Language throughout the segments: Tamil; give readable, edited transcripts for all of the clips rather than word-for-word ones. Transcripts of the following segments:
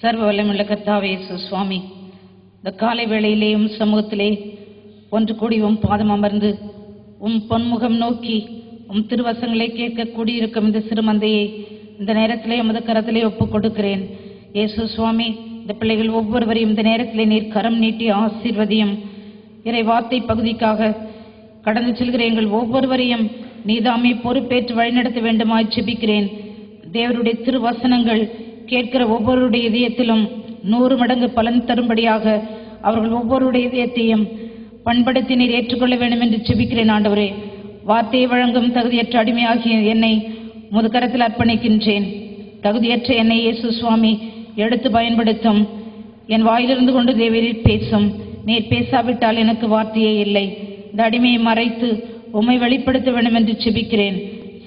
சர்வ வல்லமையுள்ள கர்த்தாவே இயேசு சுவாமி, இந்த காலை வேளையிலே சமூகத்திலே ஒன்று கூடி பாதம் அமர்ந்து பொன்முகம் நோக்கி திருவசங்களை கேட்க கூடியிருக்கும் இந்த சிறுமந்தையை இந்த நேரத்திலே உமது கரத்திலே ஒப்புக் கொடுக்கிறேன். இயேசு சுவாமி, இந்த பிள்ளைகள் ஒவ்வொருவரையும் இந்த நேரத்திலே நீர் கரம் நீட்டி ஆசீர்வதியும். இறை வார்த்தை பகுதிக்காக கடந்து செல்கிற எங்கள் ஒவ்வொருவரையும் நீதாமே பொறுப்பேற்று வழிநடத்த வேண்டுமாய் ஜெபிக்கிறேன். தேவருடைய திருவசனங்கள் கேட்கிற ஒவ்வொருடைய இதயத்திலும் 100 மடங்கு பலன் தரும்படியாக அவர்கள் ஒவ்வொருடைய இதயத்தையும் பண்படுத்தி நீர் ஏற்றுக்கொள்ள வேண்டும் என்று ஜெபிக்கிறேன். ஆண்டவரே, வார்த்தையை வழங்கும் தகுதியற்ற அடிமையாகிய என்னை உமது கரத்தில் அர்ப்பணிக்கின்றேன். தகுதியற்ற என்னை இயேசு சுவாமி எடுத்து பயன்படுத்தும். என் வாயிலிருந்து கொண்டு தேவரீர் பேசும். நீர் பேசாவிட்டால் எனக்கு வார்த்தையே இல்லை. இந்த அடிமையை மறைத்து உம்மை வெளிப்படுத்த வேண்டும் என்று ஜெபிக்கிறேன்.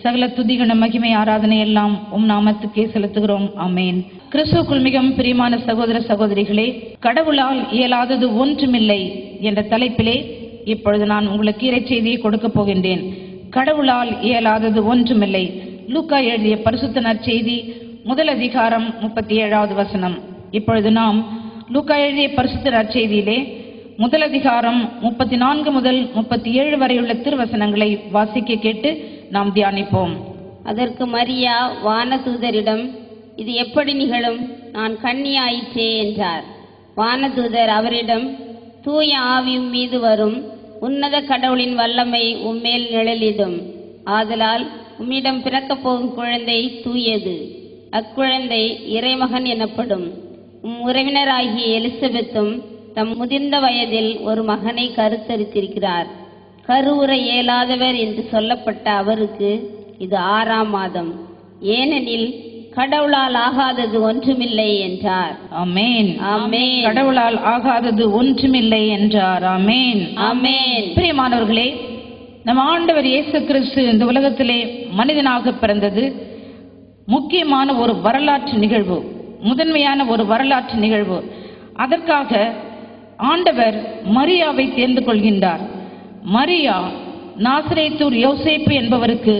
சகல துதிகன மகிமை ஆராதனை எல்லாம் நாமத்துக்கே செலுத்துகிறோம். ஆமேன். கிறிஸ்துவுக்குள் மிகவும் பிரியமான சகோதர சகோதரிகளே, கடவுளால் இயலாதது ஒன்றுமில்லை என்ற தலைப்பிலே இப்பொழுது நான் உங்களுக்கு இறை செய்தியை கொடுக்க போகின்றேன். கடவுளால் இயலாதது ஒன்றுமில்லை. லூக்கா எழுதிய பரிசுத்த நற்செய்தி 1 அதிகாரம் 37வது வசனம். இப்பொழுது நாம் லூக்கா எழுதிய பரிசுத்த நற்செய்தியிலே 1 அதிகாரம் 34 முதல் 37 வரையுள்ள திருவசனங்களை வாசிக்க கேட்டு நாம் தியானிப்போம். அதற்கு மரியா வானதூதரிடம், இது எப்படி நிகழும்? நான் கன்னியாயிற்றே என்றார். வானதூதர் அவரிடம், தூய ஆவியும் மீது வரும், உன்னத கடவுளின் வல்லமை உம்மேல் நிழலிடும். ஆதலால் உம்மிடம் பிறக்கப் போகும் குழந்தை தூயது. அக்குழந்தை இறைமகன் எனப்படும். உறவினராகிய எலிசபெத்தும் தம் முதிர்ந்த வயதில் ஒரு மகனை கருத்தரித்திருக்கிறார். கருவுற இயலாதவர் என்று சொல்லப்பட்ட அவருக்கு இது 6ஆம் மாதம். ஏனெனில் கடவுளால் ஆகாதது ஒன்றுமில்லை என்றார். ஆமென். ஆமென். கடவுளால் ஆகாதது ஒன்றுமில்லை என்றார். ஆமென். ஆமென். பிரியமானவர்களே, நம் ஆண்டவர் இயேசு கிறிஸ்து இந்த உலகத்திலே மனிதனாக பிறந்தது முக்கியமான ஒரு வரலாற்று நிகழ்வு, முதன்மையான ஒரு வரலாற்று நிகழ்வு. அதற்காக ஆண்டவர் மரியாவை தேர்ந்து கொள்கின்றார். மரியா நாசரேத்தூர் யோசேப்பு என்பவருக்கு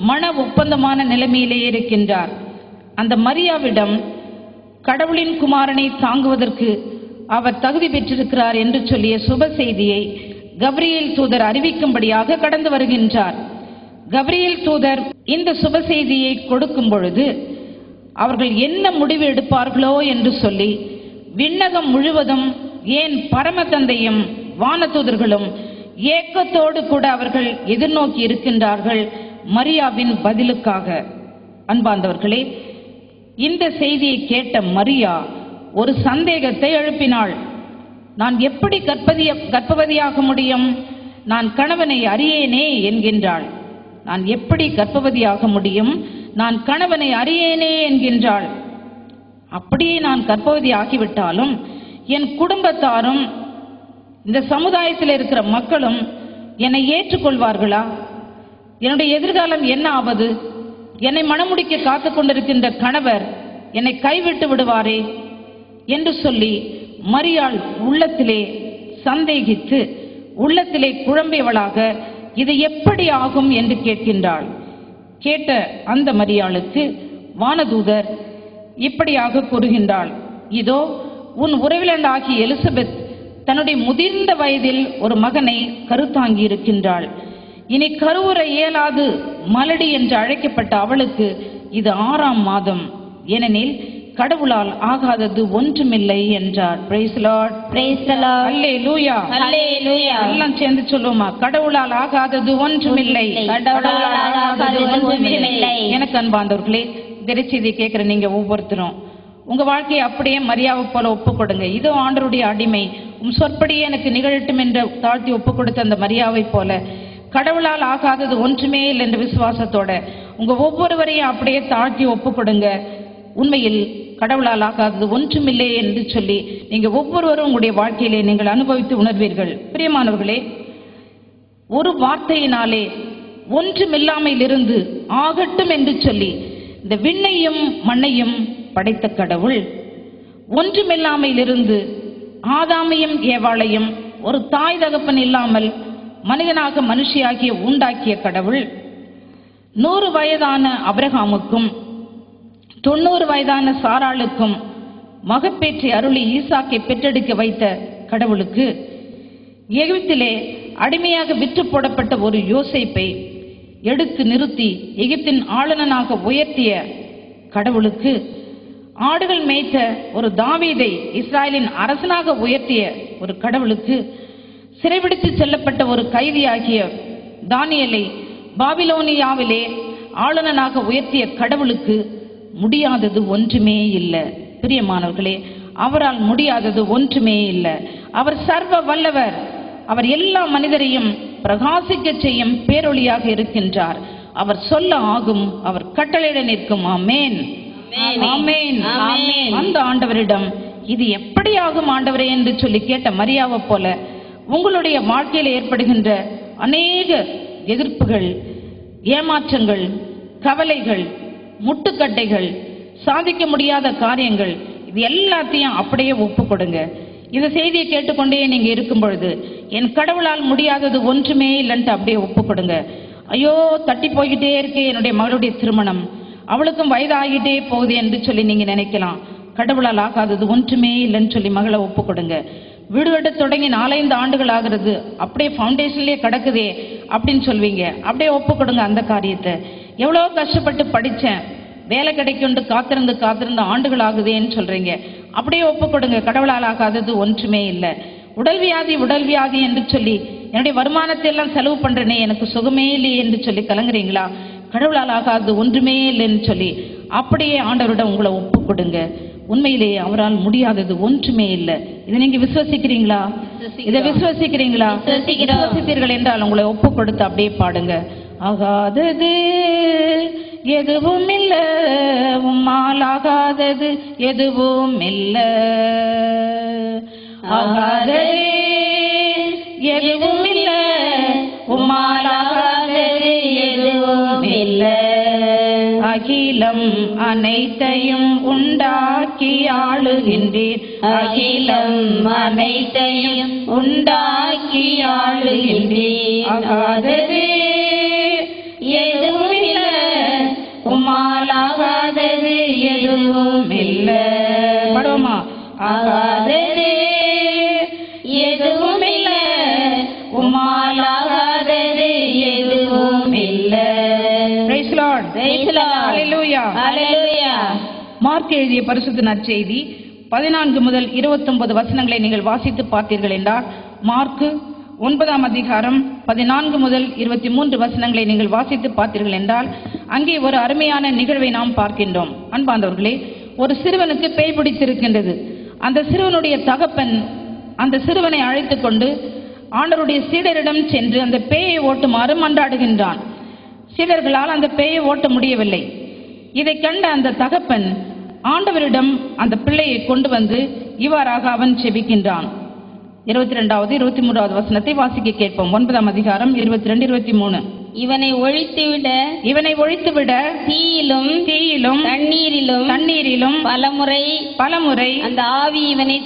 மன ஒப்பந்தமான நிலைமையிலே இருக்கின்றார். அந்த மரியாவிடம் கடவுளின் குமாரனை தாங்குவதற்கு அவர் தகுதி பெற்றிருக்கிறார் என்று சொல்லிய சுப செய்தியை கப்ரியேல் தூதர் அறிவிக்கும்படியாக கடந்து வருகின்றார். கப்ரியேல் தூதர் இந்த சுப செய்தியை கொடுக்கும் பொழுது அவர்கள் என்ன முடிவு எடுப்பார்களோ என்று சொல்லி விண்ணகம் முழுவதும், ஏன் பரம தந்தையும் வானதூதர்களும் ஏக்கத்தோடு கூட அவர்கள் எதிர்நோக்கி இருக்கின்றார்கள் மரியாவின் பதிலுக்காக. அன்பார்ந்தவர்களே, இந்த செய்தியை கேட்ட மரியா ஒரு சந்தேகத்தை எழுப்பினாள். நான் எப்படி கர்ப்பவதியாக முடியும்? நான் கணவனை அறியேனே என்கின்றாள். நான் எப்படி கர்ப்பவதியாக முடியும்? நான் கணவனை அறியேனே என்கின்றாள். அப்படியே நான் கர்ப்பவதி ஆகிவிட்டாலும் என் குடும்பத்தாரும் இந்த சமுதாயத்தில் இருக்கிற மக்களும் என்னை ஏற்றுக்கொள்வார்களா? என்னுடைய எதிர்காலம் என்ன ஆவது? என்னை மணமுடிக்க காத்து கொண்டிருக்கின்ற கணவர் என்னை கைவிட்டு விடுவாரே என்று சொல்லி மரியாள் உள்ளத்திலே சந்தேகித்து, உள்ளத்திலே குழம்பியவளாக இது எப்படி ஆகும் என்று கேட்கின்றாள். கேட்ட அந்த மரியாளுக்கு வானதூதர் இப்படியாக கூறுகின்றாள், இதோ உன் உறவினராகிய எலிசபெத் தன்னுடைய முதிர்ந்த வயதில் ஒரு மகனை கருத்தாங்கி இருக்கின்றாள். இனி கருவுற இயலாது மலடி என்று அழைக்கப்பட்ட அவளுக்கு இது 6ஆம் மாதம். ஏனெனில் கடவுளால் ஆகாதது ஒன்றுமில்லை என்றார். Praise the Lord. Praise the Lord. அல்லேலூயா. அல்லேலூயா. எல்லாம் சேர்ந்து சொல்லுமா, கடவுளால் ஆகாதது ஒன்றுமில்லை. கடவுளால் ஆகாதது ஒன்றுமில்லை. எனக்கு அன்பார்ந்தவர்களே, திரைச்செய்தி கேட்கிற நீங்க ஒவ்வொருத்தரும் உங்க வாழ்க்கையை அப்படியே மரியாதை போல ஒப்பு கொடுங்க. இதோ ஆண்டவருடைய அடிமை, சொற்படியே எனக்கு நிகழட்டும் என்று தாழ்த்தி ஒப்பு கொடுத்த அந்த மரியாவை போல கடவுளால் ஆகாதது ஒன்றுமே இல்லை என்ற விசுவாசத்தோட உங்க ஒவ்வொருவரையும் அப்படியே தாழ்த்தி ஒப்பு கொடுங்க. உண்மையில் கடவுளால் ஆகாதது ஒன்றுமில்லை என்று சொல்லி நீங்க ஒவ்வொருவரும் உங்களுடைய வாழ்க்கையிலே நீங்கள் அனுபவித்து உணர்வீர்கள். பிரியமானவர்களே, ஒரு வார்த்தையினாலே ஒன்றுமில்லாமல் இருந்து ஆகட்டும் என்று சொல்லி இந்த விண்ணையும் மண்ணையும் படைத்த கடவுள், ஒன்றுமில்லாமல் இருந்து ஆதாமையும் ஏவாளையும் ஒரு தாய் தகப்பன் இல்லாமல் மனிதனாக மனுஷியாகிய உண்டாக்கிய கடவுள் 100 வயதான அபிரகாமுக்கும் 90 வயதான சாராளுக்கும் மகப்பேற்றை அருளி ஈசாக்கை பெற்றெடுக்க வைத்த கடவுளுக்கு, எகிப்திலே அடிமையாக விற்று போடப்பட்ட ஒரு யோசேப்பை எடுத்து நிறுத்தி எகிப்தின் ஆளுநனாக உயர்த்திய கடவுளுக்கு, ஆடுகள் மேய்த்த ஒரு தாவீதை இஸ்ராயலின் அரசனாக உயர்த்திய ஒரு கடவுளுக்கு, சிறைபிடித்து செல்லப்பட்ட ஒரு கைதியாகிய தானியேலை பாபிலோனியாவிலே ஆளுநனாக உயர்த்திய கடவுளுக்கு முடியாதது ஒன்றுமே இல்லை. பிரியமானவர்களே, அவரால் முடியாதது ஒன்றுமே இல்லை. அவர் சர்வ வல்லவர். அவர் எல்லா மனிதரையும் பிரகாசிக்க செய்யும் பேரொளியாக இருக்கின்றார். அவர் சொல்ல ஆகும், அவர் கட்டளையிட நிற்கும். ஆமென், ஆமென், ஆமென். அந்த ஆண்டவரிடம் இது எப்படி ஆகும் ஆண்டவரே என்று சொல்லி கேட்ட மரியாவை போல உங்களுடைய வாழ்க்கையில் ஏற்படுகின்ற அநேக எதிர்ப்புகள், ஏமாற்றங்கள், கவலைகள், முட்டுக்கட்டைகள், சாதிக்க முடியாத காரியங்கள், இது எல்லாத்தையும் அப்படியே ஒப்பு கொடுங்க. இந்த செய்தியை கேட்டுக்கொண்டே நீங்க இருக்கும் பொழுது, என் கடவுளால் முடியாதது ஒன்றுமே இல்லைன்ட்டு அப்படியே ஒப்பு கொடுங்க. ஐயோ, தட்டி போய்கிட்டே இருக்கே என்னுடைய மகளுடைய திருமணம், அவளுக்கும் வயதாகிட்டே போகுது என்று சொல்லி நீங்க நினைக்கலாம். கடவுளால் ஆகாதது ஒன்றுமே இல்லைன்னு சொல்லி மகளை ஒப்பு கொடுங்க. வீடு கட்ட தொடங்கி 4-5 ஆண்டுகள் ஆகிறது, அப்படியே ஃபவுண்டேஷன்லேயே கிடக்குதே அப்படின்னு சொல்வீங்க. அப்படியே ஒப்பு கொடுங்க அந்த காரியத்தை. எவ்வளோ கஷ்டப்பட்டு படித்தேன், வேலை கிடைக்கும்னு காத்திருந்து ஆண்டுகள் ஆகுதேன்னு சொல்றீங்க. அப்படியே ஒப்பு கொடுங்க. கடவுளால் ஆகாதது ஒன்றுமே இல்லை. உடல் வியாதி என்று சொல்லி என்னுடைய வருமானத்தை எல்லாம் செலவு பண்றேனே, எனக்கு சுகமே இல்லை என்று சொல்லி கலங்குறீங்களா? கடவுளால் ஆகாதது ஒன்றுமே இல்லைன்னு சொல்லி அப்படியே ஆண்டவரிடம் உங்களை ஒப்பு கொடுங்க. உண்மையிலேயே அவரால் முடியாதது ஒன்றுமே இல்லை. இதை நீங்க விசுவசிக்கிறீங்களா? இதை விசுவசிக்கிறீங்களா? விசுவசித்தீர்கள் என்றால் உங்களை ஒப்பு கொடுத்து அப்படியே பாடுங்க. ஆகாதது எதுவும் இல்ல, உம்மால் ஆகாதது எதுவும் இல்ல. ஆகாதது எதுவும் இல்ல, உம்மால் ஆகாதது எதுவும் இல்ல. அகிலம் அனைத்தையும் உண்டாக்கி ஆளுகின்றீர், அகிலம் அனைத்தையும் உண்டாக்கி ஆளுகின்றீர். ஆகாதது எதுவும் இல்ல, உம்மால் ஆகாதது எதுவும் இல்ல. படுவோமா? ஆகாதது எதுவும் இல்ல, உம்மால் ஆகாதது எதுவும் இல்ல. Praise Lord. Praise Lord. Hallelujah. Hallelujah. Mark எழுதிய பரிசுத்த நற்செய்தி 14 முதல் 29 வசனங்களை நீங்கள் வாசித்து பார்த்தீர்கள் என்றால், மார்க் 9ஆம் அதிகாரம் 14 முதல் 23 வசனங்களை நீங்கள் வாசித்து பார்த்தீர்கள் என்றால், அங்கே ஒரு அருமையான நிகழ்வை நாம் பார்க்கின்றோம். அன்பார்ந்தவர்களே, ஒரு சிறுவனுக்கு பேய் பிடித்திருக்கின்றது. அந்த சிறுவனுடைய தகப்பன் அந்த சிறுவனை அழைத்து கொண்டு ஆண்டவருடைய சீடரிடம் சென்று அந்த பேயை ஓட்டுமாறு மன்றாடுகின்றான். சீடர்களால் அந்த பேயை ஓட்ட முடியவில்லை. இதை கண்ட அந்த தகப்பன் ஆண்டவரிடம் அந்த பிள்ளையை கொண்டு வந்து இவ்வாறாக அவன் செபிக்கின்றான். 22வது 23வது வசனத்தை வாசிக்க கேட்போம். 9ஆம் அதிகாரம் 22, 23. இவனை ஒழித்துவிட தீயிலும் தண்ணீரிலும் பலமுறை அந்த ஆவி இவனை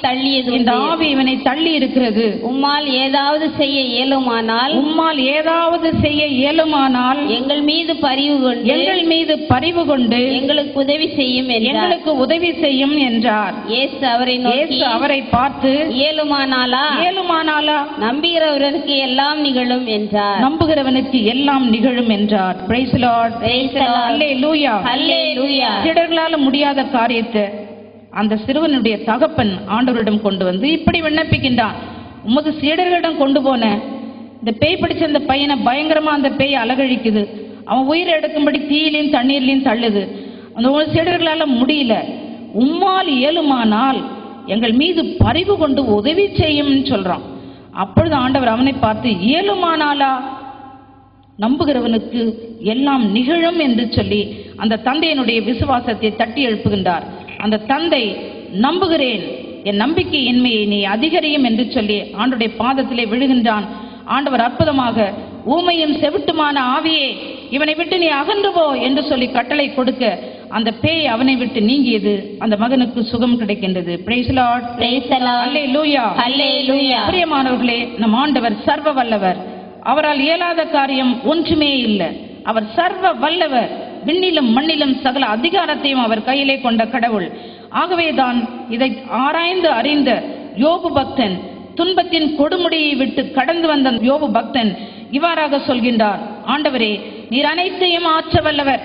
தள்ளி இருக்கிறது. உம்மால் ஏதாவது செய்ய இயலுமானால் எங்கள் மீது பரிவு கொண்டு எங்களுக்கு உதவி செய்யும் என்றார். இயேசு அவரை பார்த்து, இயலுமானாலா நம்புகிறவனுக்கு எல்லாம் நிகழும் என்றார். Praise Lord. Hallelujah. சீடர்களால் முடியாத காரியத்தை அந்த சிறுவனுடைய தகப்பன் ஆண்டவரிடம் கொண்டு வந்து இப்படி விண்ணப்பிக்கின்றான். உமது சீடர்களிடம் கொண்டு போன இந்த பேய் பிடிச்ச அந்த பையனை பயங்கரமா அந்த பேய் அலகழிக்குது. அவன் உயிரை எடுக்கும்படி தீயிலையும் தண்ணீர்லையும் தள்ளுது. அந்த சீடர்களால முடியல. உம்மால் இயலுமானால் எங்கள் மீது பரிவு கொண்டு உதவி செய்யும் சொல்றான். அப்பொழுது ஆண்டவர் அவனை பார்த்து, இயலுமானாலா நம்புகிறவனுக்கு எல்லாம் நிகழும் என்று சொல்லி அந்த தந்தையினுடைய விசுவாசத்தை தட்டி எழுப்புகின்றார். அந்த தந்தை, நம்புகிறேன், என் நம்பிக்கை இன்மையை நீ அதிகரியும் என்று சொல்லி ஆண்டவருடைய பாதத்திலே விழுகின்றான். ஆண்டவர் அற்புதமாக, ஊமையும் செவிட்டுமான ஆவியே, இவனை விட்டு நீ அகன்று போ என்று சொல்லி கட்டளை கொடுக்க அந்த பேய் அவனை விட்டு நீங்கியது. அந்த மகனுக்கு சுகம் கிடைக்கின்றது. Praise Lord. Hallelujah. பிரியமானவர்களே, நம் ஆண்டவர் சர்வ வல்லவர். அவரால் இயலாத காரியம் ஒன்றுமே இல்லை. அவர் சர்வ வல்லவர். விண்ணிலும் மண்ணிலும் சகல அதிகாரத்தையும் அவர் கையிலே கொண்ட கடவுள். ஆகவேதான் இதை ஆராய்ந்து அறிந்த யோபு பக்தன், துன்பத்தின் கொடுமுடியை விட்டு கடந்து வந்த யோபு பக்தன் இவ்வாறாக சொல்கின்றார்: ஆண்டவரே, நீர் அனைத்தையும் ஆற்ற வல்லவர்,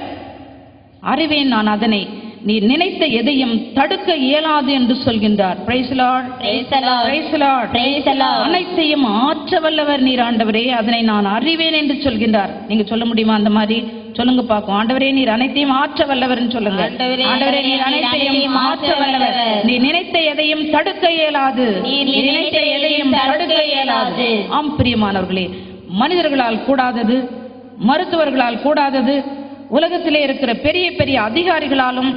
அறிவேன் நான் அதனை, நீர் நினைத்த எதையும் தடுக்க இயலாது என்று சொல்கின்றார். Price the Lord, praise the Lord, praise the Lord, praise the Lord. அனைத்தையும் ஆற்ற வல்லவர் நீர் ஆண்டவரே, அதனை நான் அறிவேன் என்று சொல்கின்றார். நீங்க சொல்ல முடியுமா? அந்த மாதிரி சொல்லுங்க பாப்போம். ஆண்டவரே, நீர் அனைத்தையும் ஆற்ற வல்லவர்னு சொல்லுங்க. ஆண்டவரே, நீர் அனைத்தையும் ஆற்ற வல்லவர், நீ நினைத்த எதையும் தடுக்க இயலாது, நீர் நினைத்த எதையும் தடுக்க இயலாது. ஆம் பிரியமானவர்களே, மனிதர்களால் கூடாதது, மருத்துவர்களால் கூடாதது, உலகத்திலே இருக்கிற பெரிய பெரிய அதிகாரிகளாலும்,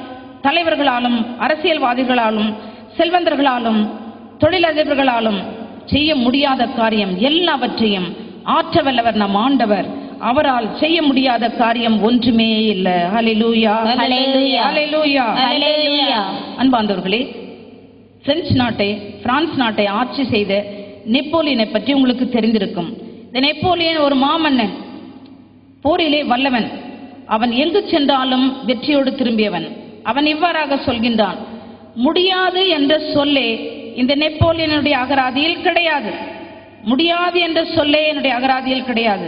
தலைவர்களாலும், அரசியல்வாதிகளாலும், செல்வந்தர்களாலும், தொழிலதிபர்களாலும் செய்ய முடியாத காரியம் எல்லாவற்றையும் ஆற்ற வல்லவர் நம் ஆண்டவர். அவரால் செய்ய முடியாத காரியம் ஒன்றுமே இல்லை. ஹல்லேலூயா, ஹல்லேலூயா, ஹல்லேலூயா, ஹல்லேலூயா. அன்பார்ந்தவர்களே, பிரான்ஸ் நாட்டை ஆட்சி செய்த நெப்போலியனை பற்றி உங்களுக்கு தெரிந்திருக்கும். இந்த நெப்போலியன் ஒரு மாமன்னன், போரிலே வல்லவன். அவன் எங்கு சென்றாலும் வெற்றியோடு திரும்பியவன். அவன் இவ்வாறாக சொல்கின்றான்: முடியாது என்ற சொல்லே இந்த நெப்போலியனுடைய அகராதியில் கிடையாது. முடியாது என்ற சொல்லே என்னுடைய அகராதியில் கிடையாது.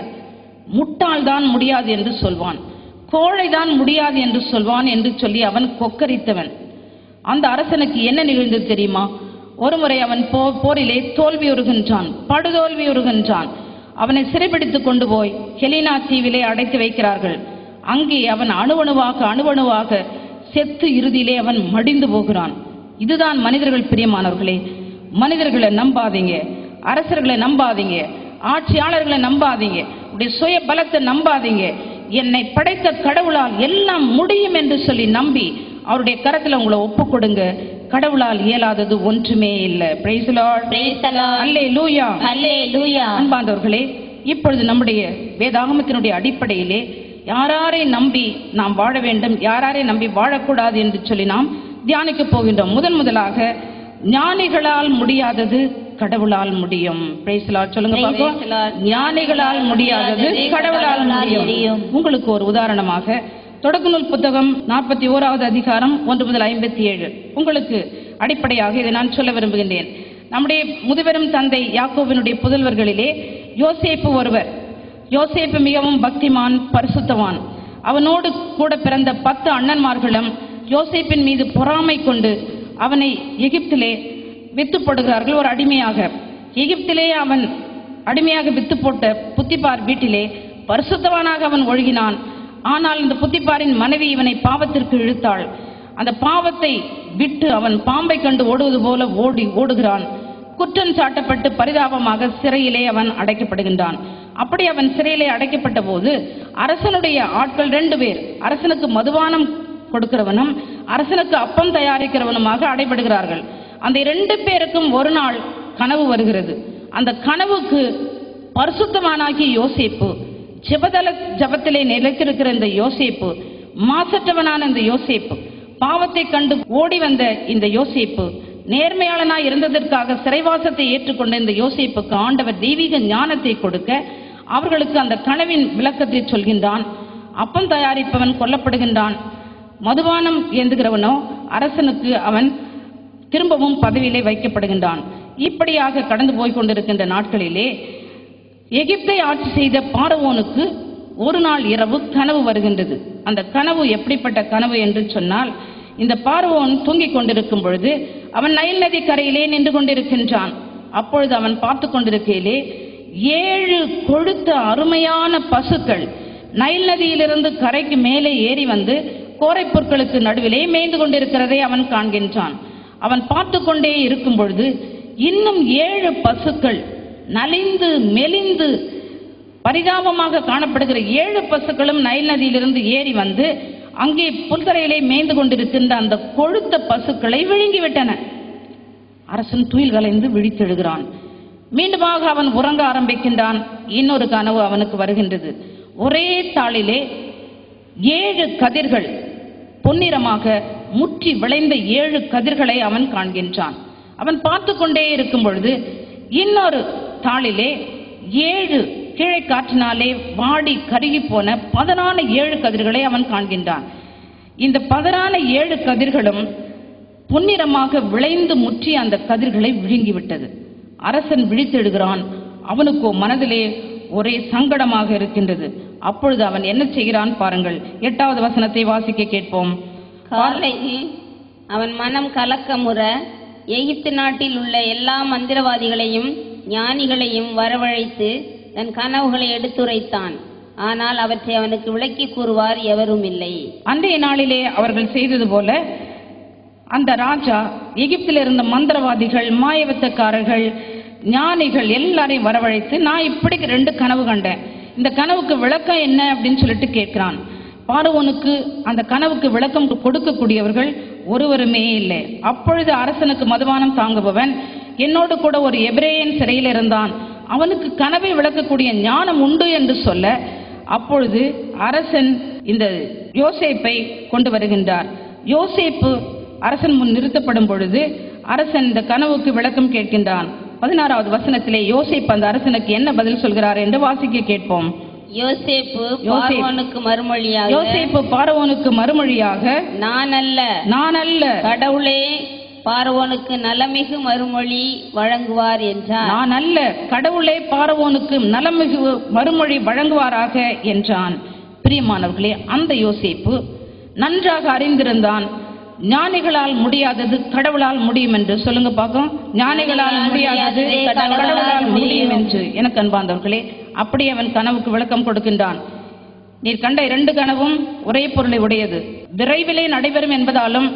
முட்டாள் தான் முடியாது என்று சொல்வான், கோழைதான் முடியாது என்று சொல்வான் என்று சொல்லி அவன் கொக்கரித்தவன். அந்த அரசனுக்கு என்ன நிகழ்ந்தது தெரியுமா? ஒருமுறை அவன் போரிலே தோல்வியுறுகின்றான், படுதோல்வியுறுகின்றான். அவனை சிறைப்பிடித்துக் கொண்டு போய் ஹெலினா தீவிலே அடைத்து வைக்கிறார்கள். அங்கே அவன் அணுவணுவாக செத்து இறுதியிலே அவன் மடிந்து போகிறான். இதுதான் மனிதர்கள். பிரியமானவர்களே, மனிதர்களை நம்பாதீங்க, அரசர்களை நம்பாதீங்க, ஆட்சியாளர்களை நம்பாதீங்க, உடைய சுய பலத்தை நம்பாதீங்க. என்னை படைத்த கடவுளால் எல்லாம் முடியும் என்று சொல்லி நம்பி அவருடைய கரத்துல உங்களை ஒப்பு கொடுங்க. கடவுளால் இயலாதது ஒன்றுமே இல்லை. Praise the Lord, praise the Lord, ஹல்லேலூயா, ஹல்லேலூயா. அன்பார்ந்தவர்களே, இப்பொழுது நம்முடைய வேதாகமத்தினுடைய அடிப்படையிலே யாரை நம்பி நாம் வாழ வேண்டும், யாரை நம்பி வாழக்கூடாது என்று சொல்லி நாம் தியானிக்க போகின்றோம். முதலாக, ஞானிகளால் முடியாதது கடவுளால் முடியும். பிரைஸ் தி லார்ட் சொல்லுங்க பாப்போம். ஞானிகளால் முடியாதது கடவுளால் முடியும். உங்களுக்கு ஒரு உதாரணமாக தொடக்க நூல் புத்தகம் 41வது அதிகாரம் 1 முதல் 57 உங்களுக்கு அடிப்படையாக இதை நான் சொல்ல விரும்புகின்றேன். நம்முடைய முதுபெரும் தந்தை யாக்கோபினுடைய புதல்வர்களிலே யோசேப்பு ஒருவர். யோசேப்பு மிகவும் பக்திமான், பரிசுத்தவான். அவனோடு கூட பிறந்த 10 அண்ணன்மார்களும் யோசேப்பின் மீது பொறாமை கொண்டு அவனை எகிப்திலே வித்து போடுகிறார்கள் ஒரு அடிமையாக. எகிப்திலே அவன் அடிமையாக வித்து போட்ட புத்திபார் வீட்டிலே பரிசுத்தவானாக அவன் ஒழுகினான். ஆனால் இந்த புத்திபாரின் மனைவி இவனை பாவத்திற்கு இழுத்தாள். அந்த பாவத்தை விட்டு அவன் பாம்பை கண்டு ஓடுவது போல ஓடுகிறான். குற்றம் சாட்டப்பட்டு பரிதாபமாக சிறையிலே அவன் அடைக்கப்படுகின்றான். அப்படி அவன் சிறையிலே அடைக்கப்பட்ட போது அரசனுடைய ஆட்கள் 2 பேர், அரசனுக்கு மதுபானம் கொடுக்கிறவனும் அரசனுக்கு அப்பம் தயாரிக்கிறவனுமாக அடைபடுகிறார்கள். அந்த 2 பேருக்கும் ஒரு நாள் கனவு வருகிறது. அந்த கனவுக்கு பரிசுத்தவானாகிய யோசேப்பு, ஜெபத்திலே நிலைத்திருக்கிற இந்த யோசேப்பு, மாசற்றவனான இந்த யோசேப்பு, பாவத்தை கண்டு ஓடி வந்த இந்த யோசேப்பு, நேர்மையாளனாய் இருந்ததற்காக சிறைவாசத்தை ஏற்றுக்கொண்ட இந்த யோசேப்புக்கு ஆண்டவர் தெய்வீக ஞானத்தை கொடுக்க அவர்களுக்கு அந்த கனவின் விளக்கத்தை சொல்கின்றான். அப்பம் தயாரிப்பவன் கொல்லப்படுகின்றான், மதுபானம் ஏந்துகிறவனோ அரசனுக்கு அவன் திரும்பவும் பதவியிலே வைக்கப்படுகின்றான். இப்படியாக கடந்து போய் கொண்டிருக்கின்ற நாட்களிலே எகிப்தை ஆட்சி செய்த பார்வோனுக்கு ஒரு நாள் இரவு கனவு வருகின்றது. அந்த கனவு எப்படிப்பட்ட கனவு என்று சொன்னால், இந்த பார்வோன் தூங்கிக் கொண்டிருக்கும் பொழுது அவன் நைல் நதி கரையிலே நின்று கொண்டிருக்கின்றான். அப்பொழுது அவன் பார்த்து கொண்டிருக்கையிலே 7 கொழுத்த அருமையான பசுக்கள் நைல் நதியிலிருந்து கரைக்கு மேலே ஏறி வந்து கோரை பொருட்களுக்கு நடுவிலே மேய்ந்து கொண்டிருக்கிறதை அவன் காண்கின்றான். அவன் பார்த்து கொண்டே இருக்கும் பொழுது இன்னும் 7 பசுக்கள் நலிந்து மெலிந்து பரிதாபமாக காணப்படுகிற 7 பசுக்களும் நைல் நதியிலிருந்து ஏறி வந்து அங்கே புல்தரையிலே மேய்ந்து கொண்டிருக்கின்ற அந்த கொழுத்த பசுக்களை விழுங்கிவிட்டன. அரசன் துயில் கலைந்து விழித்தெழுகிறான். மீண்டுமாக அவன் உறங்க ஆரம்பிக்கின்றான். இன்னொரு கனவு அவனுக்கு வருகின்றது. ஒரே தாளிலே 7 கதிர்கள் பொன்னிறமாக முற்றி விளைந்த 7 கதிர்களை அவன் காண்கின்றான். அவன் பார்த்து கொண்டே இருக்கும் பொழுது இன்னொரு தாளிலே 7 கீழே காற்றினாலே வாடி கருகி போன 17 கதிர்களை அவன் காண்கின்றான். இந்த 17 கதிர்களும் பொன்னிறமாக விளைந்து முற்றிய அந்த கதிர்களை விழுங்கிவிட்டது. அரசன் விழித்தெழுகிறான். அவனுக்கோ மனதிலே ஒரே சங்கடமாக இருக்கின்றது. அப்பொழுது அவன் என்ன செய்கிறான் பாருங்கள். 8வது வசனத்தை வாசிக்க கேட்போம். காலையில் அவன் மனம் கலக்கமுற எகிப்து நாட்டில் உள்ள எல்லா மந்திரவாதிகளையும் ஞானிகளையும் வரவழைத்து தன் கனவுகளை எடுத்துரைத்தான். ஆனால் அவற்றை அவனுக்கு விளக்கி கூறுவார் எவரும் இல்லை. அன்றைய நாளிலே அவர்கள் செய்தது போல அந்த ராஜா எகிப்தில் இருந்த மந்திரவாதிகள், மாயவத்தக்காரர்கள், ஞானிகள் எல்லாரையும் வரவழைத்து, நான் இப்படி 2 கனவு கண்டேன், இந்த கனவுக்கு விளக்கம் என்ன அப்படின்னு சொல்லிட்டு கேட்கிறான். பார்வோனுக்கு அந்த கனவுக்கு விளக்கம் கொடுக்கக்கூடியவர்கள் ஒருவருமே இல்லை. அப்பொழுது அரசனுக்கு மதுபானம் தாங்குபவன், என்னோடு கூட ஒரு எபிரேயன் சிறையில் இருந்தான், அவனுக்கு கனவை விளக்கக்கூடிய ஞானம் உண்டு என்று சொல்ல, அப்பொழுது அரசன் இந்த யோசேப்பை கொண்டு வருகின்றார். யோசேப்பு அரசன் முன் நிறுத்தப்படும் பொழுது அரசன் இந்த கனவுக்கு விளக்கம் கேட்கின்றான். 16வது வசனத்திலே யோசேப்பு அந்த அரசனுக்கு என்ன பதில் சொல்கிறார் என்று வாசிக்க கேட்போம். யோசேப்பு பார்வோனுக்கு மறுமொழியாக, நான் அல்ல கடவுளே பார்வோனுக்கு நலமிகு மறுமொழி வழங்குவார் என்றார். நான் அல்ல, கடவுளே பார்வோனுக்கு நலமிகு மறுமொழி வழங்குவாராக என்றான். பிரியமானவர்களே, அந்த யோசேப்பு நன்றாக அறிந்திருந்தான், ஞானிகளால் முடியாதது கடவுளால் முடியும் என்று. சொல்லுங்க பார்க்கும். ஞானிகளால் முடியாதது கடவுளால் முடியும் என்று. எனக்கு அன்பார்ந்தவர்களே, அப்படி அவன் கனவுக்கு விளக்கம் கொடுக்கின்றான். நீர் கண்ட 2 கனவும் ஒரே பொருளை உடையது. விரைவிலே நடைபெறும் என்பதாலும்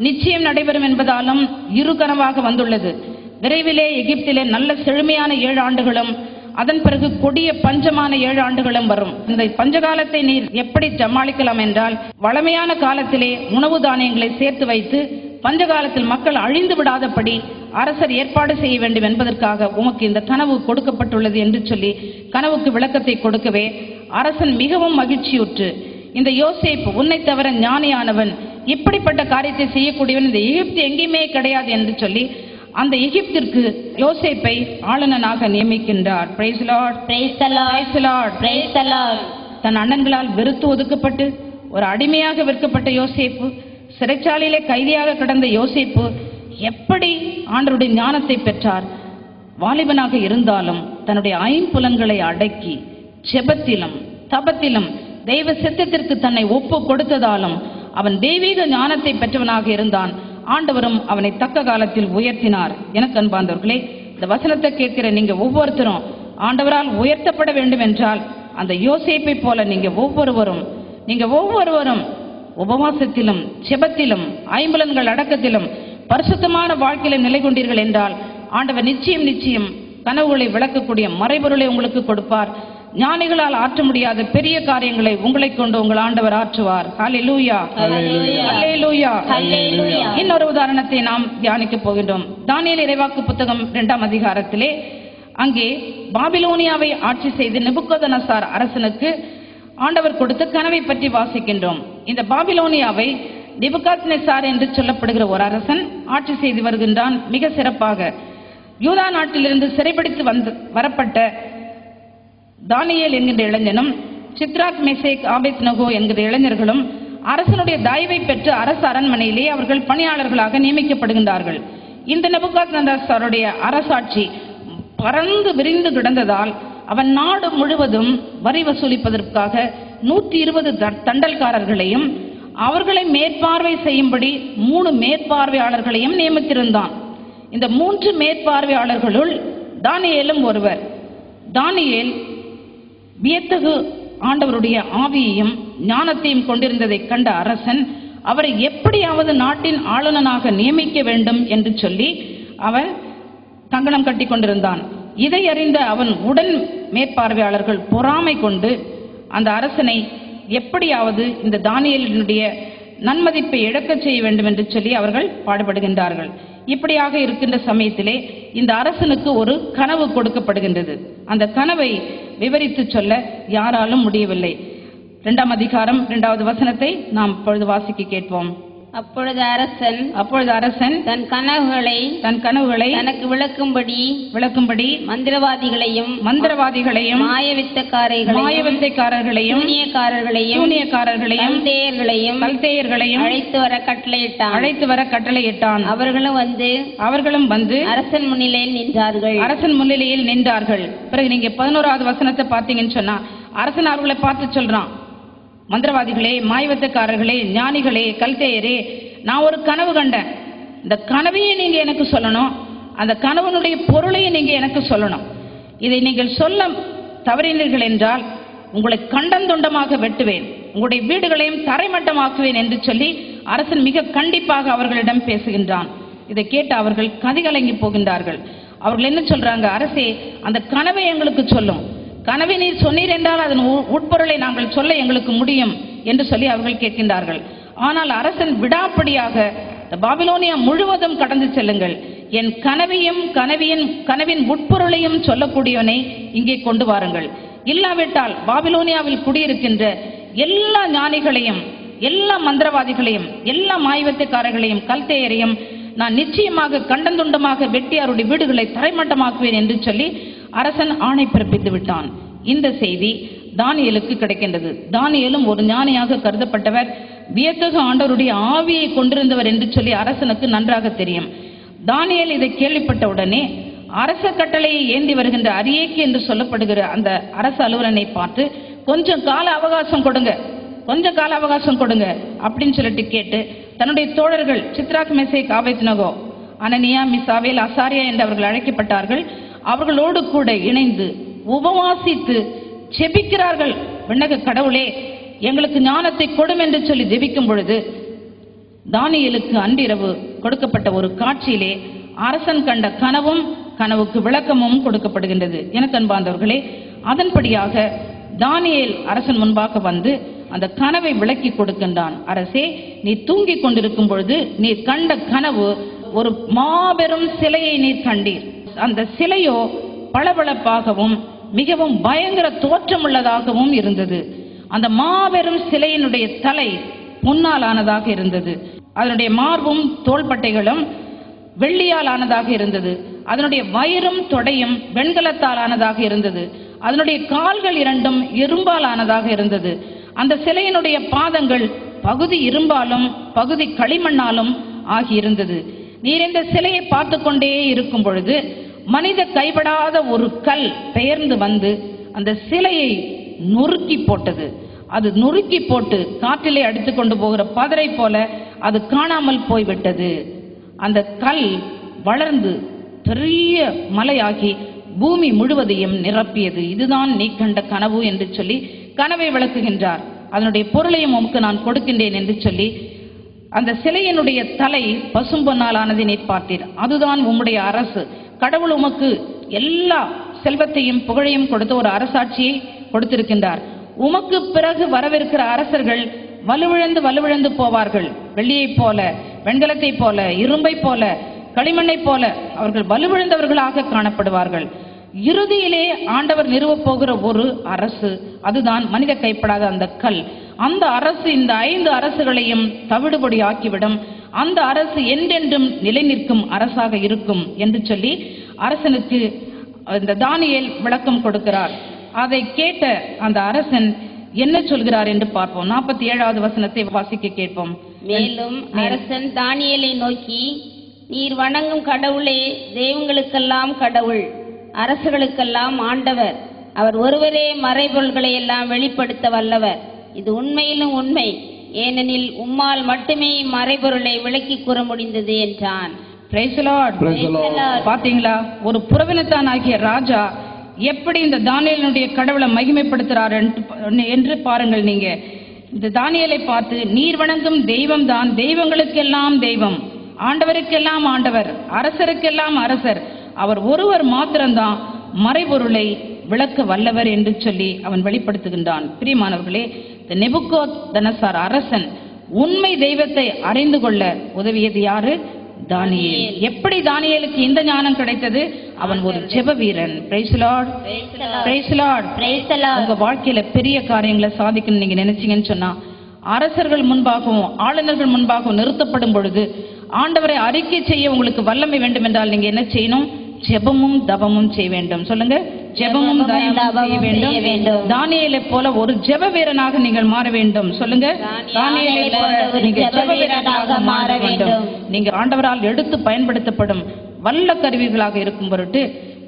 நிச்சயம் நடைபெறும் என்பதாலும் 2 கனவாக வந்துள்ளது. விரைவிலே எகிப்திலே நல்ல செழுமையான 7 ஆண்டுகளும் அதன் பிறகு கொடிய பஞ்சமான 7 ஆண்டுகளும் வரும். இந்த பஞ்சகாலத்தை நீர் எப்படி சமாளிக்கலாம் என்றால், வளமையான காலத்திலே உணவு தானியங்களை சேர்த்து வைத்து பஞ்சகாலத்தில் மக்கள் அழிந்து விடாதபடி அரசர் ஏற்பாடு செய்ய வேண்டும் என்பதற்காக உமக்கு இந்த கனவு கொடுக்கப்பட்டுள்ளது என்று சொல்லி கனவுக்கு விளக்கத்தை கொடுக்கவே அரசன் மிகவும் மகிழ்ச்சியுற்று, இந்த யோசேப்பு உன்னை தவிர ஞானியானவன், இப்படிப்பட்ட காரியத்தை செய்யக்கூடியவன் இந்த எகிப்து எங்கேயுமே கிடையாது என்று சொல்லி அந்த எகிப்திற்கு யோசேப்பை ஆளுநனாக நியமிக்கின்றார். Praise Lord, praise the Lord, praise the Lord, praise the Lord. தன் அண்ணன்களால் வெறுத்து ஒதுக்கப்பட்டு ஒரு அடிமையாக விற்கப்பட்ட யோசேப்பு, சிறைச்சாலையிலே கைதியாக கிடந்த யோசேப்பு எப்படி ஆண்டவருடைய ஞானத்தை பெற்றார்? வாலிபனாக இருந்தாலும் தன்னுடைய 5 புலன்களை அடக்கி ஜெபத்திலும் தபத்திலும் தெய்வ சித்தத்திற்கு தன்னை ஒப்பு கொடுத்ததாலும் அவன் தெய்வீக ஞானத்தை பெற்றவனாக இருந்தான். ஆண்டவரும் அவனை தக்க காலத்தில் உயர்த்தினார். எனக்கு அன்பார்ந்தவர்களே, இந்த வசனத்தை கேட்கிற நீங்க ஒவ்வொருத்தரும் ஆண்டவரால் உயர்த்தப்பட வேண்டும் என்றால் அந்த யோசேப்பை போல நீங்க ஒவ்வொருவரும் உபவாசத்திலும் ஜெபத்திலும் 5 புலன்கள் அடக்கத்திலும் பரிசுத்தமான வாழ்க்கையில நிலை கொண்டீர்கள் என்றால் ஆண்டவர் நிச்சயம் கனவுகளை விளக்கக்கூடிய மறைபொருளை உங்களுக்கு கொடுப்பார். ஞானிகளால் ஆற்ற முடியாத பெரிய காரியங்களை உங்களை கொண்டு உங்கள் ஆண்டவர் ஆற்றுவார். ஹல்லேலூயா, ஹல்லேலூயா, ஹல்லேலூயா. இன்னொரு உதாரணத்தை நாம் தியானிக்க போகின்றோம். தானியேல் இறைவாக்கு புத்தகம் 2ஆம் அதிகாரத்திலே அங்கே பாபிலோனியாவை ஆட்சி செய்து நேபுகாத்நேசார் அரசனுக்கு ஆண்டவர் கொடுத்த கனவை பற்றி வாசிக்கின்றோம். இந்த பாபிலோனியாவை நேபுகாத்நேசார் என்று சொல்லப்படுகிற ஒரு அரசன் ஆட்சி செய்து வருகின்றான். மிக சிறப்பாக யூதா நாட்டிலிருந்து சிறைபிடித்து வரப்பட்ட தானியேல் என்கின்ற இளைஞனும் சித்ராக் மேசேக் ஆபேத்நகோ என்கிற இளைஞர்களும் அரசனுடைய தயவை பெற்று அரசு அரண்மனையிலே அவர்கள் பணியாளர்களாக நியமிக்கப்படுகின்றார்கள். இந்த நேபுகாத்நேசாருடைய அரசாட்சி பறந்து விரிந்து கிடந்ததால் அவன் நாடு முழுவதும் வரி வசூலிப்பதற்காக 120 தண்டல்காரர்களையும் அவர்களை மேற்பார்வை செய்யும்படி 3 மேற்பார்வையாளர்களையும் நியமித்திருந்தான். இந்த 3 மேற்பார்வையாளர்களுள் தானியேலும் ஒருவர். தானியேல் வியத்தகு ஆண்டவருடைய ஆவியையும் ஞானத்தையும் கொண்டிருந்ததை கண்ட அரசன் அவரை எப்படியாவது நாட்டின் ஆளுநனாக நியமிக்க வேண்டும் என்று சொல்லி அவன் கங்கணம் கட்டி கொண்டிருந்தான். இதை அறிந்த அவன் உடன் மேற்பார்வையாளர்கள் பொறாமை கொண்டு அந்த அரசனை எப்படியாவது இந்த தானியேலினுடைய நன்மதிப்பை இழக்கச் செய்ய வேண்டும் என்று சொல்லி அவர்கள் பாடுபடுகின்றார்கள். இப்படியாக இருக்கின்ற சமயத்திலே இந்த அரசனுக்கு ஒரு கனவு கொடுக்கப்படுகின்றது. அந்த கனவை விவரித்து சொல்ல யாராலும் முடியவில்லை. 2ஆம் அதிகாரம் 2வது வசனத்தை நாம் இப்பொழுது வாசிக்க கேட்போம். அப்பொழுது அரசன் தன் கனவுகளை தனக்கு விளக்கும்படி மந்திரவாதிகளையும் மாயவித்தைக்காரர்களையும் சூனியக்காரர்களையும் கல்தேயர்களையும் அழைத்து வர கட்டளையிட்டான். அவர்களும் வந்து அரசன் முன்னிலையில் நின்றார்கள். பிறகு நீங்க 11வது வசனத்தை பார்த்தீங்கன்னு சொன்னா அரசன் அவர்களை பார்த்து சொல்றான், மந்திரவாதிகளே, மாயவத்தைக்காரர்களே, ஞானிகளே, கல்தேயரே, நான் ஒரு கனவு கண்டேன். இந்த கனவையே நீங்க எனக்கு சொல்லணும், அந்த கனவனுடைய பொருளையும் நீங்க எனக்கு சொல்லணும். இதை நீங்கள் சொல்ல தவறினீர்கள் என்றால் உங்களை கண்டந்துண்டமாக வெட்டுவேன், உங்களுடைய வீடுகளையும் தரைமட்டமாக்குவேன் என்று சொல்லி அரசன் மிக கண்டிப்பாக அவர்களிடம் பேசுகின்றான். இதை கேட்டு அவர்கள் கதிகலங்கி போகின்றார்கள். அவர்கள் என்ன சொல்றாங்க, அரசே, அந்த கனவை எங்களுக்கு சொல்லும், கனவை நீர் சொன்னீர் என்றால் அதன் உட்பொருளை நாங்கள் சொல்ல எங்களுக்கு முடியும் என்று சொல்லி அவர்கள் கேட்கின்றார்கள். ஆனால் அரசன் விடாப்படியாக பாபிலோனியா முழுவதும் கடந்து செல்லுங்கள், என் கனவின் உட்பொருளையும் சொல்லக்கூடியவனை இங்கே கொண்டு வாருங்கள், இல்லாவிட்டால் பாபிலோனியாவில் குடியிருக்கின்ற எல்லா ஞானிகளையும், எல்லா மந்திரவாதிகளையும், எல்லா மாயவத்தைக்காரர்களையும், கல்தேயரையும் நான் நிச்சயமாக கண்டந்துண்டமாக வெட்டி அவருடைய வீடுகளை தரைமட்டமாக்குவேன் என்று சொல்லி அரசன் ஆணை பிறப்பித்து விட்டான். இந்த செய்தி தானியேலுக்கு கிடைக்கின்றது. தானியேலும் ஒரு ஞானியாக கருதப்பட்டவர், வியத்தகு ஆண்டவருடைய ஆவியை கொண்டிருந்தவர் என்று சொல்லி அரசனுக்கு நன்றாக தெரியும். தானியேல் இதை கேள்விப்பட்ட உடனே அரச கட்டளையை ஏந்தி வருகின்ற அரியேக்கு என்று சொல்லப்படுகிற அந்த அரசு அலுவலனை பார்த்து, கொஞ்சம் கால அவகாசம் கொடுங்க அப்படின்னு சொல்லிட்டு கேட்டு தன்னுடைய தோழர்கள் சித்ராக், மேசேக், ஆபேத்நேகோ, அனனியா, மிசாவேல், அசாரியா என்று அவர்கள் அழைக்கப்பட்டார்கள், அவர்களோடு கூட இணைந்து உபவாசித்து ஜெபிக்கிறார்கள். விண்ணக கடவுளே, எங்களுக்கு ஞானத்தை கொடும் என்று சொல்லி ஜெபிக்கும் பொழுது தானியேலுக்கு அன்றிரவு கொடுக்கப்பட்ட ஒரு காட்சியிலே அரசன் கண்ட கனவுக்கு விளக்கமும் கொடுக்கப்படுகின்றது. எனக்கு அன்பார்ந்தவர்களே, அதன்படியாக தானியேல் அரசன் முன்பாக வந்து அந்த கனவை விளக்கி கொடுக்கின்றான். அரசே, நீ தூங்கிக் கொண்டிருக்கும் பொழுது நீர் கண்ட கனவு, ஒரு மாபெரும் சிலையை நீர் கண்டீர். அந்த சிலையோ பளபளப்பாகவும் மிகவும் பயங்கர தோற்றமுள்ளதாகவும் இருந்தது. அந்த மாபெரும் சிலையினுடைய தலை பொன்னால் ஆனதாக இருந்தது. அதனுடைய மார்பும் தோள்பட்டைகளும் வெள்ளியால் ஆனதாக இருந்தது. அதனுடைய வயிறும் தொடையும் வெண்கலத்தால் ஆனதாக இருந்தது. அதனுடைய கால்கள் இரண்டும் இரும்பால் ஆனதாக இருந்தது. அந்த சிலையினுடைய பாதங்கள் பகுதி இரும்பாலும் பகுதி களிமண்ணாலும் ஆகியிருந்தது. நீர் இந்த சிலையை பார்த்து கொண்டே இருக்கும் பொழுது மனித கைப்படாத ஒரு கல் பெயர்ந்து வந்து அந்த சிலையை நொறுக்கி போட்டது. அது நொறுக்கி போட்டு காற்றிலே அடித்து கொண்டு போகிற பதரை போல அது காணாமல் போய்விட்டது. அந்த கல் வளர்ந்து பெரிய மலையாகி பூமி முழுவதையும் நிரப்பியது. இதுதான் நீ கண்ட கனவு என்று சொல்லி கனவை விளக்குகின்றார். அதனுடைய பொருளையும் உமக்கு நான் கொடுக்கின்றேன் என்று சொல்லி, அந்த சிலையினுடைய தலை பசும்பொன்னால் ஆனதை நீர் பார்த்தீர், அதுதான் உம்முடைய அரசு. கடவுள் உமக்கு எல்லா செல்வத்தையும் புகழையும் கொடுத்த ஒரு அரசாட்சியை கொடுத்திருக்கின்றார். உமக்கு பிறகு வரவிருக்கிற அரசர்கள் வலுவிழந்து போவார்கள். வெள்ளியைப் போல, வெண்கலத்தை போல, இரும்பை போல, களிமண்ணை போல அவர்கள் வலுவிழந்தவர்களாக காணப்படுவார்கள். இறுதியிலே ஆண்டவர் நிறுவப் போகிற ஒரு அரசு, அதுதான் மனித கைப்படாத அந்த கல். அந்த அரசு இந்த 5 அரசுகளையும் தவிடுபடி ஆக்கிவிடும். அந்த அரசு என்றென்றும் நிலை நிற்கும் அரசாக இருக்கும் என்று சொல்லி அரசனுக்கு இந்த தானியேல் விளக்கம் கொடுக்கிறார். அதை கேட்ட அந்த அரசன் என்ன சொல்கிறார் என்று பார்ப்போம். 47வது வசனத்தை வாசிக்க கேட்போம். மேலும் அரசன் தானியேலை நோக்கி, நீர் வணங்கும் கடவுளே தெய்வங்களுக்கெல்லாம் கடவுள், அரசுகளுக்கெல்லாம் ஆண்டவர். அவர் ஒருவரே மறைபொருள்களை எல்லாம் வெளிப்படுத்த வல்லவர். இது உண்மையிலும் உண்மை, ஏனெனில் உம்மால் மட்டுமே மறைபொருளை விளக்கி கூற முடிந்தது என்றான். Praise the Lord. பாத்தீங்களா, ஒரு புறவினத்தான் ஆகிய ராஜா எப்படி இந்த தானியேலுடைய கடவுளை மகிமைப்படுத்துறார் என்று பாருங்கள். நீங்க இந்த தானியேலை பார்த்து, நீர் வணங்கும் தெய்வம் தான் தெய்வங்களுக்கெல்லாம் தெய்வம், ஆண்டவருக்கெல்லாம் ஆண்டவர், அரசருக்கெல்லாம் அரசர், அவர் ஒருவர் மாத்திரம்தான் மறைபொருளை விளக்க வல்லவர் என்று சொல்லி அவன் வெளிப்படுத்துகின்றான். பிரியமானவர்களே, இந்த நேபுகாத்நேசர் அரசன் உண்மை தெய்வத்தை அறிந்து கொள்ள உதவியது யாரு? தானியேல். எப்படி தானியேலுக்கு இந்த ஞானம் கிடைத்தது? அவன் ஒரு ஜெப வீரன். Price the Lord, praise the Lord, praise the Lord. உங்க வாழ்க்கையில பெரிய காரியங்களை சாதிக்கணும்னு நீங்க நினைச்சீங்கன்னு சொன்னா அரசர்கள் முன்பாகவும் ஆளுநர்கள் முன்பாகவும் நிறுத்தப்படும் பொழுது ஆண்டவரை அறிக்கை செய்ய உங்களுக்கு வல்லமை வேண்டும் என்றால் நீங்க என்ன செய்யணும்? ஜெபமும் தபமும் செய்ய வேண்டும். சொல்லுங்க, ஜெபமும் தபமும் செய்ய வேண்டும். தானியேலை போல ஒரு ஜெப வீரனாக நீங்கள் மாற வேண்டும். சொல்லுங்க, தானியேலை போல நீங்க ஜெப வீரனாக மாற வேண்டும். நீங்க ஆண்டவரால் எடுத்து பயன்படுத்தப்படும் வல்ல கருவிகளாக இருக்கும் பொருட்டு,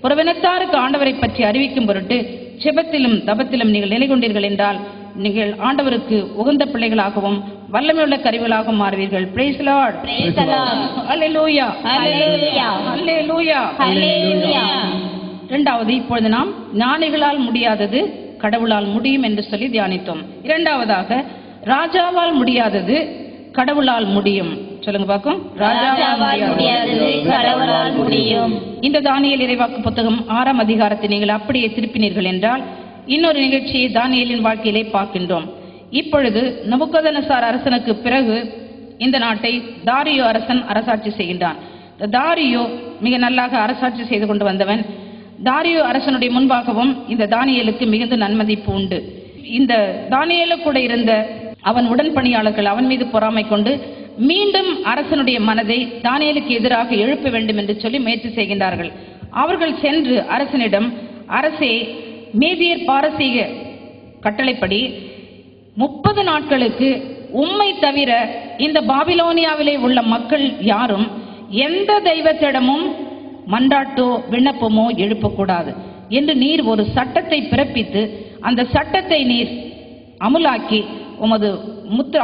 புறவினத்தாருக்கு ஆண்டவரை பற்றி அறிவிக்கும் பொருட்டு ஜெபத்திலும் தபத்திலும் நீங்கள் நிலை கொண்டீர்கள் என்றால் நீங்கள் ஆண்டவருக்கு உகந்த பிள்ளைகளாகவும் வல்லமையுள்ள கருவிகளாகவும் மாறுவீர்கள். Praise the Lord. Praise the Lord. Hallelujah. Hallelujah. Hallelujah. Hallelujah. இரண்டாவது, இப்பொழுது நாம் ஞானிகளால் முடியாதது கடவுளால் முடியும் என்று சொல்லி தியானித்தோம். இரண்டாவதாக, ராஜாவால் முடியாதது கடவுளால் முடியும். சொல்லுங்க பாக்கும். ராஜாவால் முடியாதது கடவுளால் முடியும். இந்த தானியேல் இறைவாக்கு புத்தகம் 6ஆம் அதிகாரத்தை நீங்கள் அப்படியே திருப்பினீர்கள் என்றால் இன்னொரு நிகழ்ச்சியை தானியேலின் வாழ்க்கையிலே பார்க்கின்றோம். இப்பொழுது நபுக்கத்நேச்சார் அரசனுக்கு பிறகு இந்த நாட்டை தாரியோ அரசன் அரசாட்சி செய்கின்றான். தாரியோ மிக நல்லாக அரசாட்சி செய்து கொண்டு வந்தவன். தாரியோ அரசனுடைய முன்பாகவும் இந்த தானியேலுக்கு மிகுந்த நன்மதிப்பு உண்டு. இந்த தானியேலு கூட இருந்த அவன் உடன்பணியாளர்கள் அவன் மீது பொறாமை கொண்டு மீண்டும் அரசனுடைய மனதை தானியேலுக்கு எதிராக எழுப்ப வேண்டும் என்று சொல்லி முயற்சி செய்கின்றார்கள். அவர்கள் சென்று அரசனிடம், அரசே, மேதியர் பாரசீக கட்டளைப்படி 30 நாட்களுக்கு உம்மை தவிர இந்த பாபிலோனியாவிலே உள்ள மக்கள் யாரும் எந்த தெய்வத்திடமும் மன்றாட்டோ விண்ணப்பமோ எழுப்பக்கூடாது என்று நீர் ஒரு சட்டத்தை பிறப்பித்து அந்த சட்டத்தை நீர் அமுலாக்கி உமது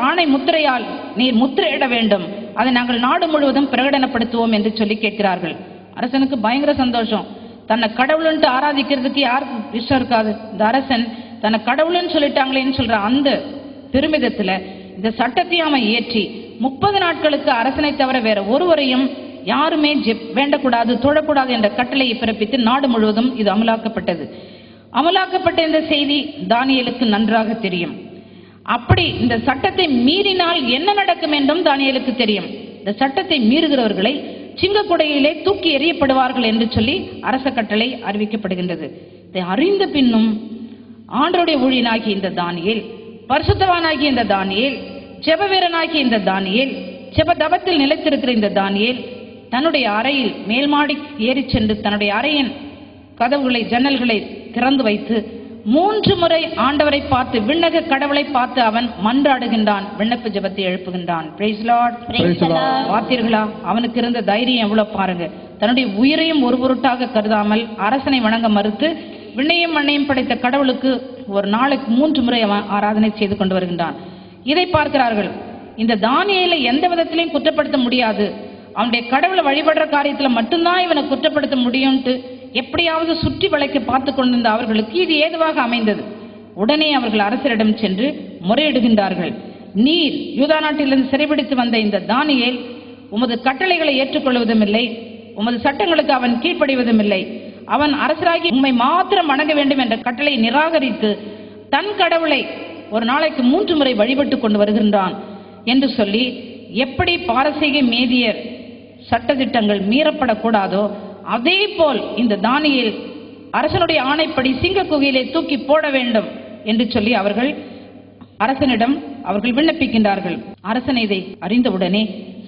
ஆணை முத்திரையால் நீர் முத்திரையிட வேண்டும். அதை நாங்கள் நாடு முழுவதும் பிரகடனப்படுத்துவோம் என்று சொல்லி கேட்கிறார்கள். அரசனுக்கு பயங்கர சந்தோஷம். தன்னை கடவுள்ன்ட்டு ஆராதிக்கிறதுக்கு யாருக்கும் இஷ்டம் இருக்காது. இந்த அரசன் தன்னை கடவுள்னு சொல்லிட்டாங்களேன்னு சொல்ற அந்த பெருமிதத்துல இந்த சட்டத்தையும் அவன் இயற்றி 30 நாட்களுக்கு அரசனை தவிர வேற ஒருவரையும் யாருமே வேண்டக்கூடாது, தொழக்கூடாது என்ற கட்டளையை பிறப்பித்து நாடு முழுவதும் இது அமலாக்கப்பட்டது. அமலாக்கப்பட்ட இந்த செய்தி தானியேலுக்கு நன்றாக தெரியும். அப்படி இந்த சட்டத்தை மீறினால் என்ன நடக்கும் என்றும் தானியேலுக்கு தெரியும். இந்த சட்டத்தை மீறுகிறவர்களை சிங்கக்குடையிலே தூக்கி எறியப்படுவார்கள் என்று சொல்லி அரச கட்டளை அறிவிக்கப்படுகின்றது. இதை அறிந்த பின்னும் ஆண்டவருடைய ஊழியனாகிய இந்த தானியேல், பரிசுத்தவானாகிய இந்த தானியேல், ஜெப வீரனாகிய இந்த தானியேல், ஜெப தபத்தில் நிலைத்திருக்கிற இந்த தானியேல் தன்னுடைய அறையில் மேல்மாடி ஏறி சென்று தன்னுடைய அறையின் கதவுகளை ஜன்னல்களை திறந்து வைத்து 3 முறை ஆண்டவரை பார்த்து விண்ணக கடவுளை பார்த்து அவன் மன்றாடுகின்றான், விண்ணப்ப ஜெபத்தை எழுப்புகின்றான். Praise the Lord. பார்த்தீர்களா அவனுக்கு இருந்த தைரியம் எவ்வளவு பாருங்க. தன்னுடைய உயிரையும் ஒரு பொருட்டாக கருதாமல் அரசனை வணங்க மறுத்து விண்ணையும் மண்ணையும் படைத்த கடவுளுக்கு ஒரு நாளைக்கு 3 முறை அவன் ஆராதனை செய்து கொண்டு வருகின்றான். இதை பார்க்கிறார்கள். இந்த தானியேலை எந்த விதத்திலையும் குற்றப்படுத்த முடியாது, அவனுடைய கடவுளை வழிபடுற காரியத்துல மட்டும்தான் இவனை குற்றப்படுத்த முடியும்ட்டு எப்படியாவது சுற்றி வளைக்க பார்த்து கொண்டிருந்த அவர்களுக்கு இது ஏதுவாக அமைந்தது. உடனே அவர்கள் அரசரிடம் சென்று முறையிடுகின்றார்கள். நீர் யூதா நாட்டிலிருந்து சிறைபிடித்து வந்த இந்த தானியேல் உமது கட்டளைகளை ஏற்றுக்கொள்வதும் இல்லை, உமது சட்டங்களுக்கு அவன் கீழ்ப்படிவதும் இல்லை. அவன் அரசராகி உம்மை மாத்திரம் வணங்க வேண்டும் என்ற கட்டளையை நிராகரித்து தன் கடவுளை ஒரு நாளைக்கு 3 முறை வழிபட்டு கொண்டு வருகின்றான் என்று சொல்லி எப்படி பாரசீக மேதியர் சட்டதிட்டங்கள் மீறப்படக்கூடாதோ அதே போல் இந்த தானியேல் அரசனுடைய ஆணைப்படி சிங்க குகையிலே தூக்கி போட வேண்டும் என்று சொல்லி அவர்கள் அரசனிடம் அவர்கள் விண்ணப்பிக்கின்றார்கள். அரசன் இதை அறிந்தவுடனே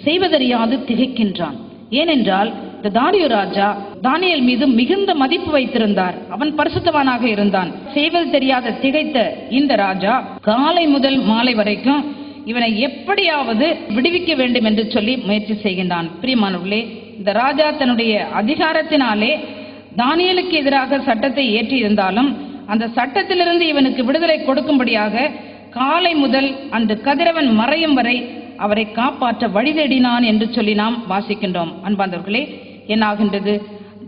செய்வதறியாது திகைக்கின்றான். ஏனென்றால் இந்த தாரியோ ராஜா தானியேல் மீது மிகுந்த மதிப்பு வைத்திருந்தார். அவன் பரிசுத்தவானாக இருந்தான். செய்வது தெரியாத திகைத்த இந்த ராஜா காலை முதல் மாலை வரைக்கும் இவனை எப்படியாவது விடுவிக்க வேண்டும் என்று சொல்லி முயற்சி செய்கின்றான். பிரியமானவர்களே, இந்த ராஜா தன்னுடைய அதிகாரத்தினாலே தானியேலுக்கு எதிராக சட்டத்தை ஏற்றி இருந்தாலும் அந்த சட்டத்திலிருந்து இவனுக்கு விடுதலை கொடுக்கும்படியாக காலை முதல் அந்த கதிரவன் மறையும் வரை அவரை காப்பாற்ற வழி தேடினான் என்று சொல்லி நாம் வாசிக்கின்றோம். அன்பார்ந்தவர்களே, என்னாகின்றது?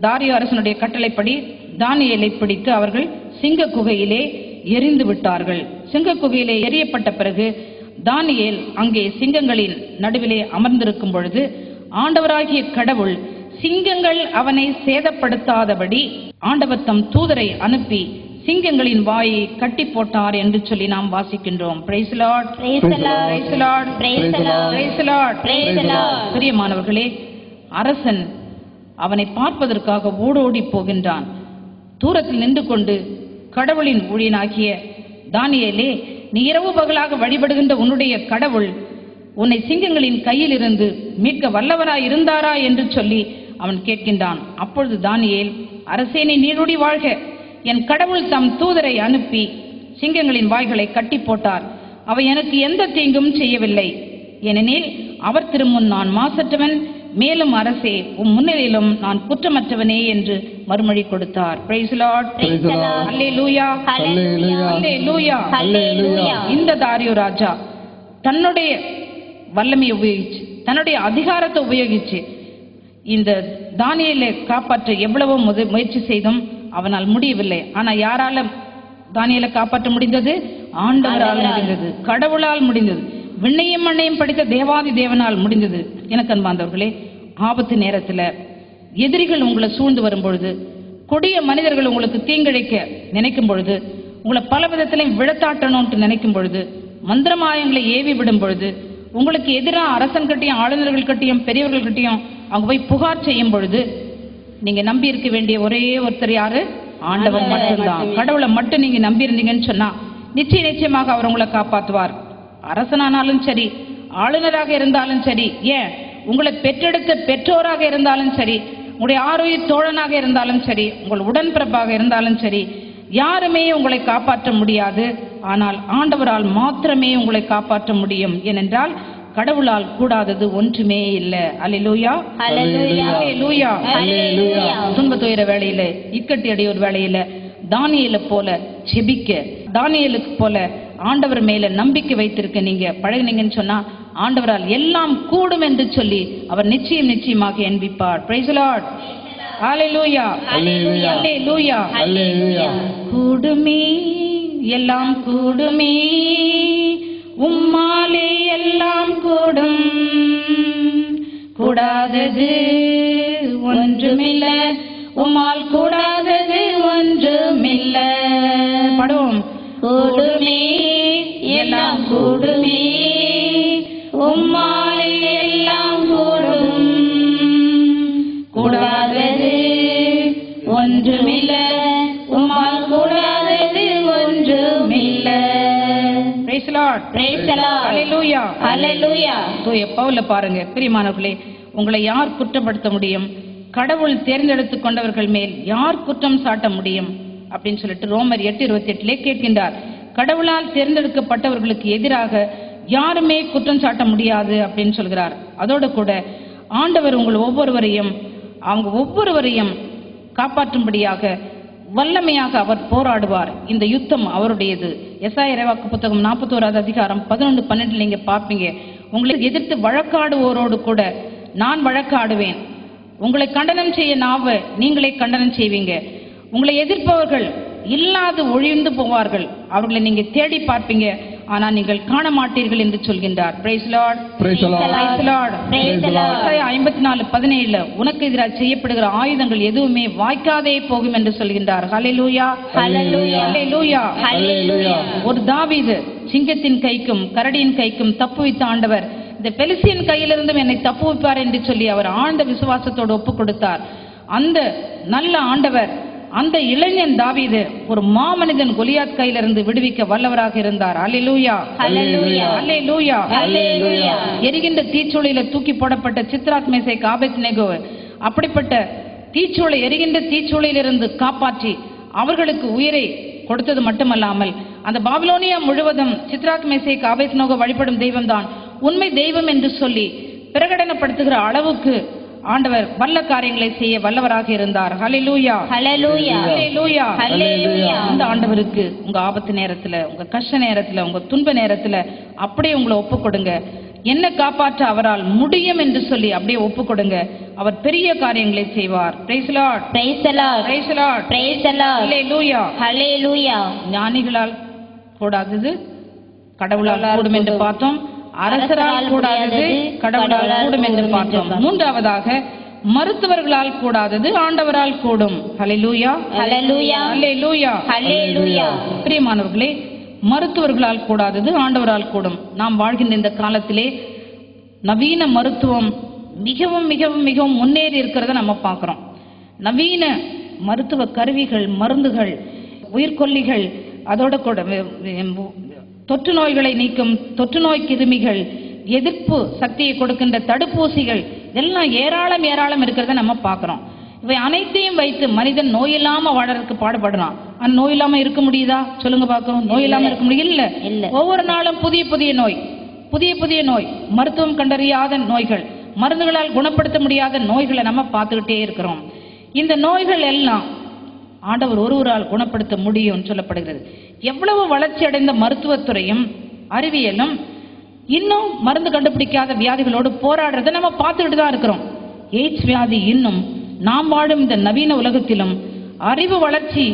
தாரியோ அரசனுடைய கட்டளைப்படி தானியேலை பிடித்து அவர்கள் சிங்க குகையிலே எரிந்து விட்டார்கள். சிங்க குகையிலே எரியப்பட்ட பிறகு தானியேல் அங்கே சிங்கங்களின் நடுவிலே அமர்ந்திருக்கும் பொழுது ஆண்டவராகிய கடவுள் சிங்கங்கள் அவனை சேதப்படுத்தாதபடி ஆண்டவர் தம் தூதரை அனுப்பி சிங்கங்களின் வாயை கட்டி போட்டார் என்று சொல்லி நாம் வாசிக்கின்றோம். Praise the Lord. Praise the Lord. Praise the Lord. Praise the Lord. Praise the Lord. Praise the Lord. பிரியமானவர்களே, அரசன் அவனை பார்ப்பதற்காக ஓடோடி போகின்றான். தூரத்தில் நின்று கொண்டு கடவுளின் ஊழியனாகிய தானியேலே, நீ இரவு பகலாக வழிபடுகின்ற உன்னுடைய கடவுள் உன்னை சிங்கங்களின் கையில் இருந்து மீட்க வல்லவராய் இருந்தாரா என்று சொல்லி அவன் கேட்கின்றான். அப்பொழுது தானியேல், அரசே நீ நீடூடி வாழ்க. என் கடவுள் தம் தூதரை அனுப்பி சிங்கங்களின் வாய்களை கட்டி போட்டார். அவை எனக்கு எந்த தீங்கும் செய்யவில்லை. ஏனெனில் அவர் திருமுன் நான் மாசற்றவன், மேலும் அரசே உம் முன்னிலையிலும் நான் குற்றமற்றவனே என்று மறுமொழி கொடுத்தார். Praise Lord. அல்லேலூயா. அல்லேலூயா. அல்லேலூயா. இந்த தாரியு ராஜா தன்னுடைய வல்லமையை உபயோகிச்சு, தன்னுடைய அதிகாரத்தை உபயோகிச்சு இந்த தானியேலை காப்பாற்ற எவ்வளவோ முயற்சி செய்தும் அவனால் முடியவில்லை. ஆனா யாரால தானியேலை காப்பாற்ற முடிந்தது? ஆண்டவரால் முடிந்தது, கடவுளால் முடிந்தது, விண்ணையும் மண்ணையும் படித்த தேவாதி தேவனால் முடிந்தது. எனக்கு அன்பார்ந்தவர்களே, ஆபத்து நேரத்துல எதிரிகள் உங்களை சூழ்ந்து வரும் பொழுது, கொடிய மனிதர்கள் உங்களுக்கு தீங்கிழைக்க நினைக்கும் பொழுது, உங்களை பல விதத்திலையும் விழத்தாட்டணும்னு நினைக்கும் பொழுது, மந்திரமாயங்களை ஏவி விடும் பொழுது, உங்களுக்கு எதிராக அரசன் கட்டியும் ஆளுநர்கள் கட்டியும் பெரியவர்கள் கட்டியும் அவங்க போய் புகார் செய்யும் பொழுது, நீங்க நம்பி இருக்க வேண்டிய ஒரே ஒருத்தர் யாரு? ஆண்டவர் மட்டும்தான். கடவுளை மட்டும் நீங்க நம்பி இருந்தீங்கன்னு சொன்னா நிச்சயமாக அவர் உங்களை காப்பாற்றுவார். அரசனானாலும் சரி, ஆளுநராக இருந்தாலும் சரி, ஏன் உங்களை பெற்றெடுத்த பெற்றோராக இருந்தாலும் சரி, உங்களுடைய ஆரோக்கிய தோழனாக இருந்தாலும் சரி, உங்கள் உடன்பிறப்பாக இருந்தாலும் சரி, யாருமே உங்களை காப்பாற்ற முடியாது. ஆனால் ஆண்டவரால் மாத்திரமே உங்களை காப்பாற்ற முடியும். ஏனென்றால் கடவுளால் கூடாதது ஒன்றுமே இல்லை. அல்லேலூயா. அல்லேலூயா. துன்ப துயர வேளையில, இக்கட்டு இடையூர் வேளையில தானியேலை போல ஜெபிக்க, தானியேலுக்கு போல ஆண்டவர் மேல நம்பிக்கை வைத்திருக்க நீங்க பழகினீங்கன்னு சொன்னா ஆண்டவரால் எல்லாம் கூடும் என்று சொல்லி அவர் நிச்சயமாக என்பிப்பார். Price the Lord. ஹalleluya. ஹalleluya. ஹalleluya. கூடுமே, எல்லாம் கூடுமே, உம்மாலே எல்லாம் கூடும், கூடாதது ஒன்றுமில்ல, உம்மால் கூடாதது ஒன்றுமில்ல. படுவோம். கூடுமே, எல்லாம் கூடுமே, உம்மாலே எல்லாம் கூடும், கூடாதது ஒன்றுமில்ல, உம்மால் கூடாதது ஒன்றுமில்ல. Praise the Lord. Praise the Lord. Hallelujah. Hallelujah. தூய பவுல பாருங்க. பிரியமானவர்களே, உங்களை யார் குற்றப்படுத்த முடியும்? கடவுள் தேர்ந்தெடுத்து கொண்டவர்கள் மேல் யார் குற்றம் சாட்ட முடியும் அப்படின்னு சொல்லிட்டு ரோமர் 8:28 கேட்கின்றார். கடவுளால் தேர்ந்தெடுக்கப்பட்டவர்களுக்கு எதிராக யாருமே குற்றம் சாட்ட முடியாது அப்படின்னு சொல்கிறார். அதோடு கூட ஆண்டவர் உங்கள் ஒவ்வொருவரையும் காப்பாற்றும்படியாக வல்லமையாக அவர் போராடுவார். இந்த யுத்தம் அவருடையது. எசாயா இறைவாக்கு புத்தகம் 41 அதிகாரம் 11-12 நீங்க பார்ப்பீங்க. உங்களை எதிர்த்து வழக்காடுவோரோடு கூட நான் வழக்காடுவேன். உங்களை கண்டனம் செய்ய நீங்களே கண்டனம் செய்வீங்க. உங்களை எதிர்ப்பவர்கள் இல்லாது ஒழிந்து போவார்கள். அவர்களை நீங்க தேடி பார்ப்பீங்க, ஆனா நீங்கள் காண மாட்டீர்கள் என்று சொல்கின்றார். Praise Lord. Praise Lord. Praise Lord. எசாயா 54:17 உனக்கு எதிராக செய்யப்படுகிற ஆயுதங்கள் எதுவுமே வாய்க்காதே போகும் என்று சொல்கின்றார். ஹல்லேலூயா. ஹல்லேலூயா. ஹல்லேலூயா. ஹல்லேலூயா. ஒரு தாவீது சிங்கத்தின் கைக்கும் கரடியின் கைக்கும் தப்புவித்த ஆண்டவர் இந்த பெலிஸ்தியன் கையிலிருந்தும் என்னை தப்புவிப்பார் என்று சொல்லி அவர் ஆழ்ந்த விசுவாசத்தோடு ஒப்பு கொடுத்தார். அந்த நல்ல ஆண்டவர் அந்த இளைஞன் தாவீது ஒரு மாமனிதன் கோலியாத் கையிலிருந்து விடுவிக்க வல்லவராக இருந்தார். அல்லேலூயா. அல்லேலூயா. அல்லேலூயா. அல்லேலூயா. எரிகின்ற தீச்சூளையில தூக்கி போடப்பட்ட சித்ராக் மேசேக் ஆபேத்நேகோ அப்படிப்பட்ட எரிகின்ற தீச்சூளையிலிருந்து காப்பாற்றி அவர்களுக்கு உயிரை கொடுத்தது மட்டுமல்லாமல் அந்த பாபிலோனியா முழுவதும் சித்ராக் மேசேக் ஆபேத்நேகோ வழிபடும் தெய்வம்தான் உண்மை தெய்வம் என்று சொல்லி பிரகடனப்படுத்துகிற அளவுக்கு ஆண்டவர் வல்ல காரியங்களை செய்ய வல்லவராக இருந்தார். ஹல்லேலூயா. ஹல்லேலூயா. ஹல்லேலூயா. ஹல்லேலூயா. இந்த ஆண்டவருக்கு உங்க ஆபத்து நேரத்துல, உங்க கஷ்ட நேரத்துல, உங்க துன்ப நேரத்துல அப்படியே உங்களை ஒப்பு கொடுங்க. என்ன காப்பாற்ற அவரால் முடியும் என்று சொல்லி அப்படியே ஒப்பு கொடுங்க. அவர் பெரிய காரியங்களை செய்வார். Praise the Lord. Praise the Lord. Praise the Lord. Praise the Lord. ஹல்லேலூயா. ஹல்லேலூயா. ஞானிகளால் கூடாதது கடவுளால் கூடும் என்று பார்த்தோம். அரசரால் கூடாதது கடவுளால் கூடும் என்று பார்த்தோம். மூன்றாவதாக மருத்துவர்களால் கூடாதது ஆண்டவரால் கூடும். ஹல்லேலூயா. ஹல்லேலூயா. ஹல்லேலூயா. ஹல்லேலூயா. பிரியமானவர்களே, மருத்துவர்களால் கூடாதது ஆண்டவரால் கூடும். நாம் வாழ்கின்ற இந்த காலத்திலே நவீன மருத்துவம் மிகவும் மிகவும் மிகவும் முன்னேறி இருக்கிறத நம்ம பார்க்கிறோம். நவீன மருத்துவ கருவிகள், மருந்துகள், உயிர்கொல்லிகள், அதோட கூட தொற்று நோய்களை நீக்கும் தொற்று நோய் கிருமிகள், எதிர்ப்பு சக்தியை கொடுக்கின்ற தடுப்பூசிகள், இதெல்லாம் ஏராளம் ஏராளம் இருக்கிறத நம்ம பார்க்குறோம். இவை அனைத்தையும் வைத்து மனிதன் நோய் இல்லாம வாழறதுக்கு பாடுபடுறான். அந்த நோய் இல்லாம இருக்க முடியுதா? சொல்லுங்க பார்க்கணும். நோய் இல்லாம இருக்க முடியல. ஒவ்வொரு நாளும் புதிய புதிய நோய், புதிய புதிய நோய், மருத்துவம் கண்டறியாத நோய்கள், மருந்துகளால் குணப்படுத்த முடியாத நோய்களை நம்ம பார்த்துக்கிட்டே இருக்கிறோம். இந்த நோய்கள் எல்லாம் ஆண்டவர் ஒருவரால் குணப்படுத்த முடியும் சொல்லப்படுகிறது. எவ்வளவு வளர்ச்சி அடைந்த மருத்துவத்துறையும் அறிவியலும் இன்னும் மருந்து கண்டுபிடிக்காத வியாதிகளோடு போராடுறதை நம்ம பார்த்துக்கிட்டு தான் இருக்கிறோம். எய்ட்ஸ் வியாதி இன்னும் நாம் வாழும் இந்த நவீன உலகத்திலும், அறிவு வளர்ச்சி,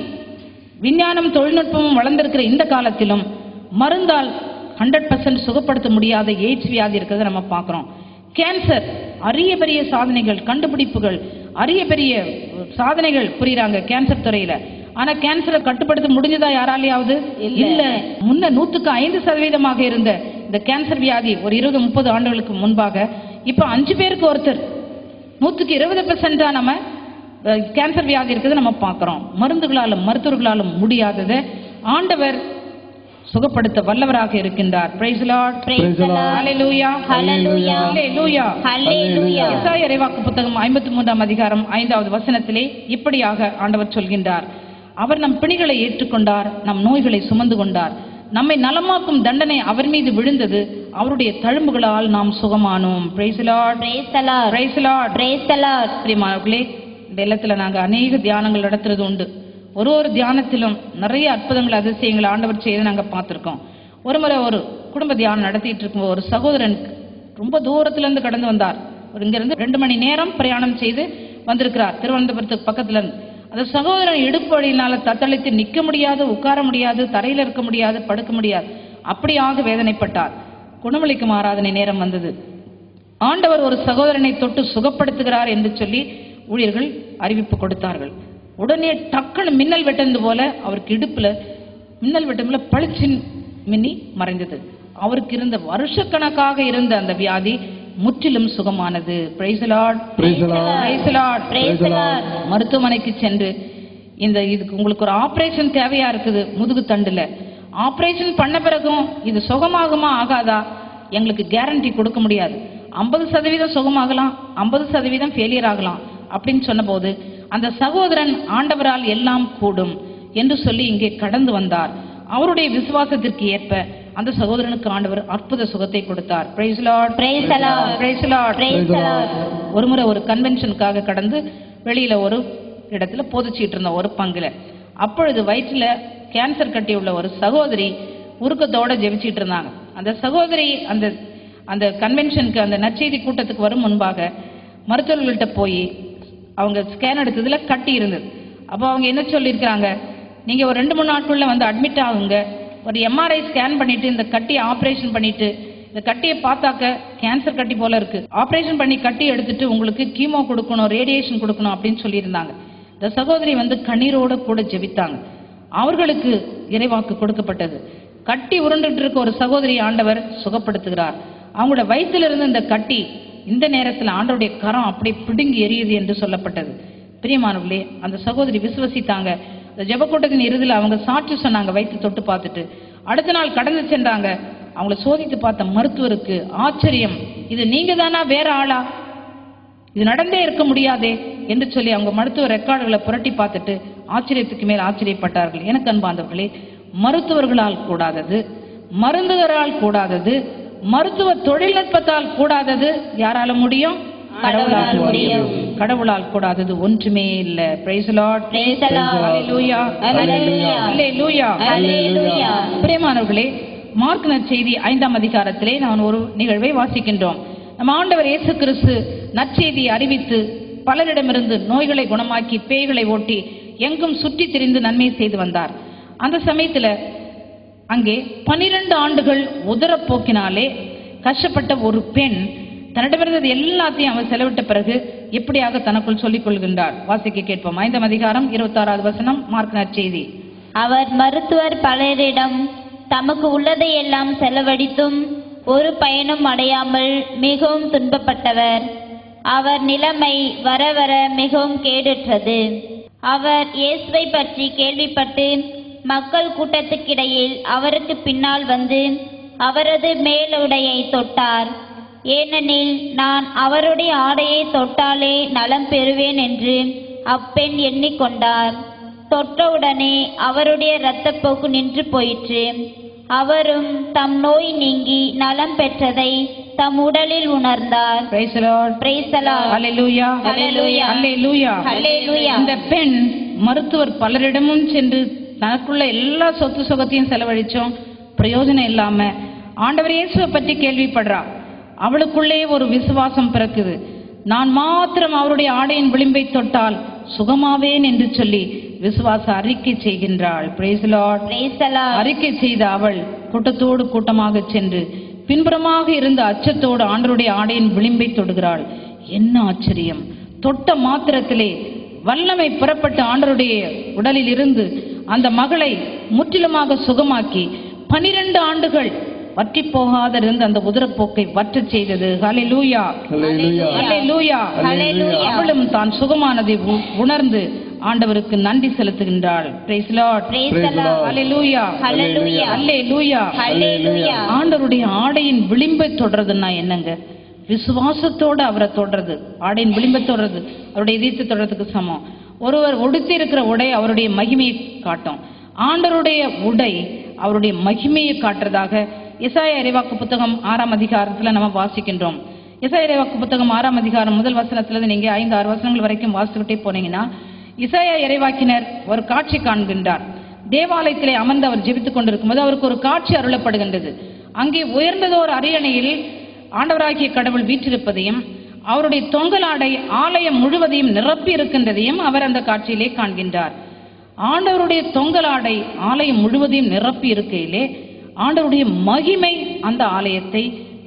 விஞ்ஞானம், தொழில்நுட்பமும் வளர்ந்திருக்கிற இந்த காலத்திலும் மருந்தால் 100% சுகப்படுத்த முடியாத எய்ட்ஸ் வியாதி இருக்கிறத நம்ம பார்க்குறோம். கேன்சர், அரிய பெரிய சாதனைகள், கண்டுபிடிப்புகள், அரிய பெரிய சாதனைகள் புரியுறாங்க கேன்சர் துறையில. ஆனா கேன்சரை கட்டுப்படுத்த முடிஞ்சதா யாராலையாவது? இல்ல. முன்ன 105% இருந்த இந்த கேன்சர் வியாதி ஒரு 20-30 ஆண்டுகளுக்கு முன்பாக இப்ப 5 பேருக்கு ஒருத்தர், 120% நம்ம கேன்சர் வியாதி இருக்கிறது நம்ம பார்க்கிறோம். மருந்துகளாலும் மருத்துவர்களாலும் முடியாததை ஆண்டவர் சுகப்படுத்த வல்லவராக இருக்கின்றார். Praise the Lord. ஹalleluya. ஹalleluya. ஹalleluya. ஹalleluya. எசாயா இறைவாக்கு புத்தகம் 53ஆம் அதிகாரம் 5வது வசனத்திலே இப்படியாக ஆண்டவர் சொல்கின்றார். அவர் நம் பிணிகளை ஏற்றுக்கொண்டார், நம் நோய்களை சுமந்து கொண்டார். நம்மை நலமாக்கும் தண்டனை அவர் மீது விழுந்தது, அவருடைய தழும்புகளால் நாம் சுகமானோம். Praise the Lord. Praise the Lord. Praise the Lord. Praise the Lord. பிரியமானவர்களே, இந்த இல்லத்துல நாங்க அநேக தியானங்கள் நடத்துறது உண்டு. ஒரு தியானத்திலும் நிறைய அற்புதங்கள், அதிசயங்கள் ஆண்டவர் செய்து நாங்க பார்த்துருக்கோம். ஒரு முறை ஒரு குடும்ப தியானம் நடத்திட்டு இருக்கும்போது ஒரு சகோதரன் ரொம்ப தூரத்துல இருந்து கடந்து வந்தார். இங்கிருந்து 2 மணி நேரம் பிரயாணம் செய்து வந்திருக்கிறார், திருவனந்தபுரத்துக்கு பக்கத்துல இருந்து. அந்த சகோதரன் இடுப்பு வழியினால தத்தளித்து நிற்க முடியாது, உட்கார முடியாது, தரையில இருக்க முடியாது, படுக்க முடியாது, அப்படியாக வேதனைப்பட்டார். குணமளிக்கும் ஆராதனை நேரம் வந்தது. ஆண்டவர் ஒரு சகோதரனை தொட்டு சுகப்படுத்துகிறார் என்று சொல்லி ஊழியர்கள் அறிவிப்பு கொடுத்தார்கள். உடனே டக்குன்னு மின்னல் வெட்டது போல அவருக்கு இடுப்புல மின்னல் வெட்டதுல பளிச்சின் மின்னி மறைந்தது. அவருக்கு இருந்த வருஷக்கணக்காக இருந்த அந்த வியாதி முற்றிலும் சுகமானது. Price the Lord. Praise the Lord. Praise the Lord. Praise the Lord. மருத்துவமனைக்கு சென்று இதுக்கு உங்களுக்கு ஒரு ஆபரேஷன் தேவையா இருக்குது முதுகு தண்டுல, ஆபரேஷன் பண்ண பிறகும் இது சுகமாகுமா ஆகாதா எங்களுக்கு கேரண்டி கொடுக்க முடியாது. 50% சுகமாகலாம், 50% ஃபெயிலியர் ஆகலாம் அப்படின்னு சொன்னபோது அந்த சகோதரன் ஆண்டவரால் எல்லாம் கூடும் என்று சொல்லி இங்கே கடந்து வந்தார். அவருடைய விசுவாசத்திற்கு ஏற்ப அந்த சகோதரனுக்கு ஆண்டவர் அற்புத சுகத்தை கொடுத்தார். Price the Lord. Praise the Lord. Praise the Lord. Praise the Lord. ஒரு முறை ஒரு கன்வென்ஷனுக்காக கடந்து வெளியில ஒரு இடத்துல போதிச்சிட்டு இருந்த ஒரு பங்குல, அப்பொழுது வயிற்றுல கேன்சர் கட்டி உள்ள ஒரு சகோதரி உருக்கத்தோட ஜெபிச்சிட்டு இருந்தாங்க. அந்த சகோதரி அந்த கன்வென்ஷனுக்கு, அந்த நற்செய்தி கூட்டத்துக்கு வரும் முன்பாக மருத்துவர்கள்ட்ட போய் அவங்க ஸ்கேன் எடுத்ததுல கட்டி இருந்தது. அப்போ அவங்க என்ன சொல்லியிருக்கிறாங்க, நீங்க ஒரு 2-3 நாட்குள்ள வந்து அட்மிட் ஆகுங்க, ஒரு எம்ஆர்ஐ ஸ்கேன் பண்ணிட்டு இந்த கட்டியை ஆப்ரேஷன் பண்ணிட்டு, இந்த கட்டியை பார்த்தாக்க கேன்சர் கட்டி போல இருக்கு, ஆப்ரேஷன் பண்ணி கட்டி எடுத்துட்டு உங்களுக்கு கீமோ கொடுக்கணும், ரேடியேஷன் கொடுக்கணும் அப்படின்னு சொல்லியிருந்தாங்க. இந்த சகோதரி வந்து கண்ணீரோட கூட ஜெபித்தாங்க. அவர்களுக்கு இறைவாக்கு கொடுக்கப்பட்டது. கட்டி உருண்டுட்டு இருக்க ஒரு சகோதரி ஆண்டவர் சுகப்படுத்துகிறார். அவங்களோட வயிற்றிலிருந்து இந்த கட்டி இந்த நேரத்தில் ஆண்டவருடைய கரம் அப்படியே பிடுங்கி எரியுது என்று சொல்லப்பட்டது. பிரியமானவர்களே, அந்த சகோதரி விசுவசித்தாங்க. அந்த ஜெபக்கூட்டத்தின் இறுதியில் அவங்க சாட்சி சொன்னாங்க, வயிற்று தொட்டு பார்த்துட்டு. அடுத்த நாள் கடந்து சென்றாங்க. அவங்கள சோதித்து பார்த்த மருத்துவருக்கு ஆச்சரியம், இது நீங்க தானா வேற ஆளா, இது நடந்தே இருக்க முடியாதே என்று சொல்லி அவங்க மருத்துவ ரெக்கார்டுகளை புரட்டி பார்த்துட்டு ஆச்சரியத்துக்கு மேல் ஆச்சரியப்பட்டார்கள். எனக்கு அன்பாந்தவர்களே, மருத்துவர்களால் கூடாதது, மருந்துகளால் கூடாதது, மருத்துவ தொழில்நுட்பத்தால் கூடாதது யாரால முடியும்? கடவுளால் முடியும். கடவுளால் கூடாதது ஒன்றுமே இல்ல. Praise the Lord. Praise the Lord. ஹalleluya. ஹalleluya. ஹalleluya. ஹalleluya. பிரியமானவர்களே, மார்க் நற்செய்தி 5ஆம் அதிகாரத்திலே நான் ஒரு நிகழ்வை வாசிக்கின்றோம். நம் ஆண்டவர் இயேசு கிறிஸ்து நற்செய்தியை அறிவித்து பலரிடமிருந்து நோய்களை குணமாக்கி பேய்களை ஓட்டி எங்கும் சுற்றி திரிந்து நன்மை செய்து வந்தார். அந்த சமயத்துல அங்கே 12 ஆண்டுகள் உதரப்போக்கினாலே கஷ்டப்பட்ட ஒரு பெண் தன்னிடமிருந்தது எல்லாத்தையும் அவர் செலவிட்ட பிறகு எப்படியாக தனக்குள் சொல்லிக் கொள்கின்றார். வாசிக்க கேட்போம். 5ஆம் அதிகாரம் 26வது வசனம், மார்க் நற்செய்தி. அவர் மருத்துவர் பலரிடம் தமக்கு உள்ளதை எல்லாம் செலவழித்தும் ஒரு பயனும் அடையாமல் மிகவும் துன்பப்பட்டவர். அவர் நிலைமை வர வர மிகவும் கேடுற்றது. அவர் இயேசுவை பற்றி கேள்விப்பட்டு மக்கள் கூட்டத்துக்கிடையில் அவருக்கு பின்னால் வந்து அவரது மேலுடையை தொட்டார். ஏனெனில் நான் அவருடைய ஆடையை தொட்டாலே நலம் பெறுவேன் என்று அப்பெண் எண்ணிக்கொண்டார். தொட்டவுடனே அவருடைய இரத்தப்போக்கு நின்று போயிற்று. அவரும் தம் நோய் நீங்கி நலம் பெற்றதை தம் உடலில் உணர்ந்தார். Praise the Lord. Praise the Lord. Hallelujah. Hallelujah. Hallelujah. Hallelujah. இந்த பெண் மருத்துவர் பலரிடமும் சென்று தனக்குள்ள எல்லா சொத்து சுகத்தையும் செலவழிச்சோம், பிரயோஜனம் இல்லாம ஆண்டவர் இயேசுவை பற்றி கேள்விப்படுறா. அவளுக்குள்ளே ஒரு விசுவாசம் பிறக்குது. நான் மாத்திரம் அவருடைய ஆடையின் விளிம்பை தொட்டால் சுகமாவேன் என்று சொல்லி விசுவாச அறிக்கை செய்கின்றாள். Praise the Lord. Praise the Lord. அறிக்கை செய்த அவள் கூட்டத்தோடு கூட்டமாக சென்று பின்புறமாக இருந்த அச்சத்தோடு ஆண்டவருடைய ஆடையின் விளிம்பை தொடுகிறாள். என்ன ஆச்சரியம்! தொட்ட மாத்திரத்திலே வல்லமை புறப்பட்ட ஆண்டவருடைய உடலில் இருந்து அந்த மகளை முற்றிலுமாக சுகமாக்கி 12 ஆண்டுகள் வற்றி போகாத இருந்த அந்த உதிரப்போக்கை வற்றச் செய்தது. ஹல்லேலூயா. Hallelujah. ஹல்லேலூயா. Hallelujah. அவளும் தான் சுகமானதை உணர்ந்து ஆண்டவருக்கு நன்றி செலுத்துகின்றாள். Praise the Lord. Praise the Lord. Hallelujah. Hallelujah. Hallelujah. Hallelujah. ஆண்டவருடைய ஆடையின் விளிம்பை தொடர்றதுன்னா என்னங்க? விசுவாசத்தோடு அவரை தொடர்றது, ஆடையின் விளிம்பை தொடர்றது அவருடைய இதயத்தை தொடர்றதுக்கு சமம். ஒருவர் உடுத்தி இருக்கிற உடை அவருடைய மகிமையை காட்டும். ஆண்டவருடைய உடை அவருடைய மகிமையை காட்டுறதாக எசாயா இறைவாக்கு புத்தகம் 6ஆம் அதிகாரத்துல நம்ம வாசிக்கின்றோம். எசாயா இறைவாக்கு புத்தகம் 6ஆம் அதிகாரம் முதல் வசனத்துல நீங்க 5-6 வசனங்கள் வரைக்கும் வாசிக்கிட்டே போனீங்கன்னா, எசாயா இறைவாக்கினர் ஒரு காட்சி காண்கின்றார். தேவாலயத்திலே அமர்ந்து அவர் ஜெபித்துக் கொண்டிருக்கும் போது அவருக்கு ஒரு காட்சி அருளப்படுகின்றது. அங்கே உயர்ந்ததோர் அரியணையில் ஆண்டவராகிய கடவுள் வீற்றிருப்பதையும் அவருடைய தொங்கலாடை ஆலயம் முழுவதையும் நிரப்பி இருக்கின்றதையும் அவர் அந்த காட்சியிலே காண்கின்றார். ஆண்டவருடைய தொங்கலாடை ஆலயம் முழுவதையும் நிரப்பி இருக்கையிலே ஆண்டவருடைய மகிமை அந்த ஆலயத்தை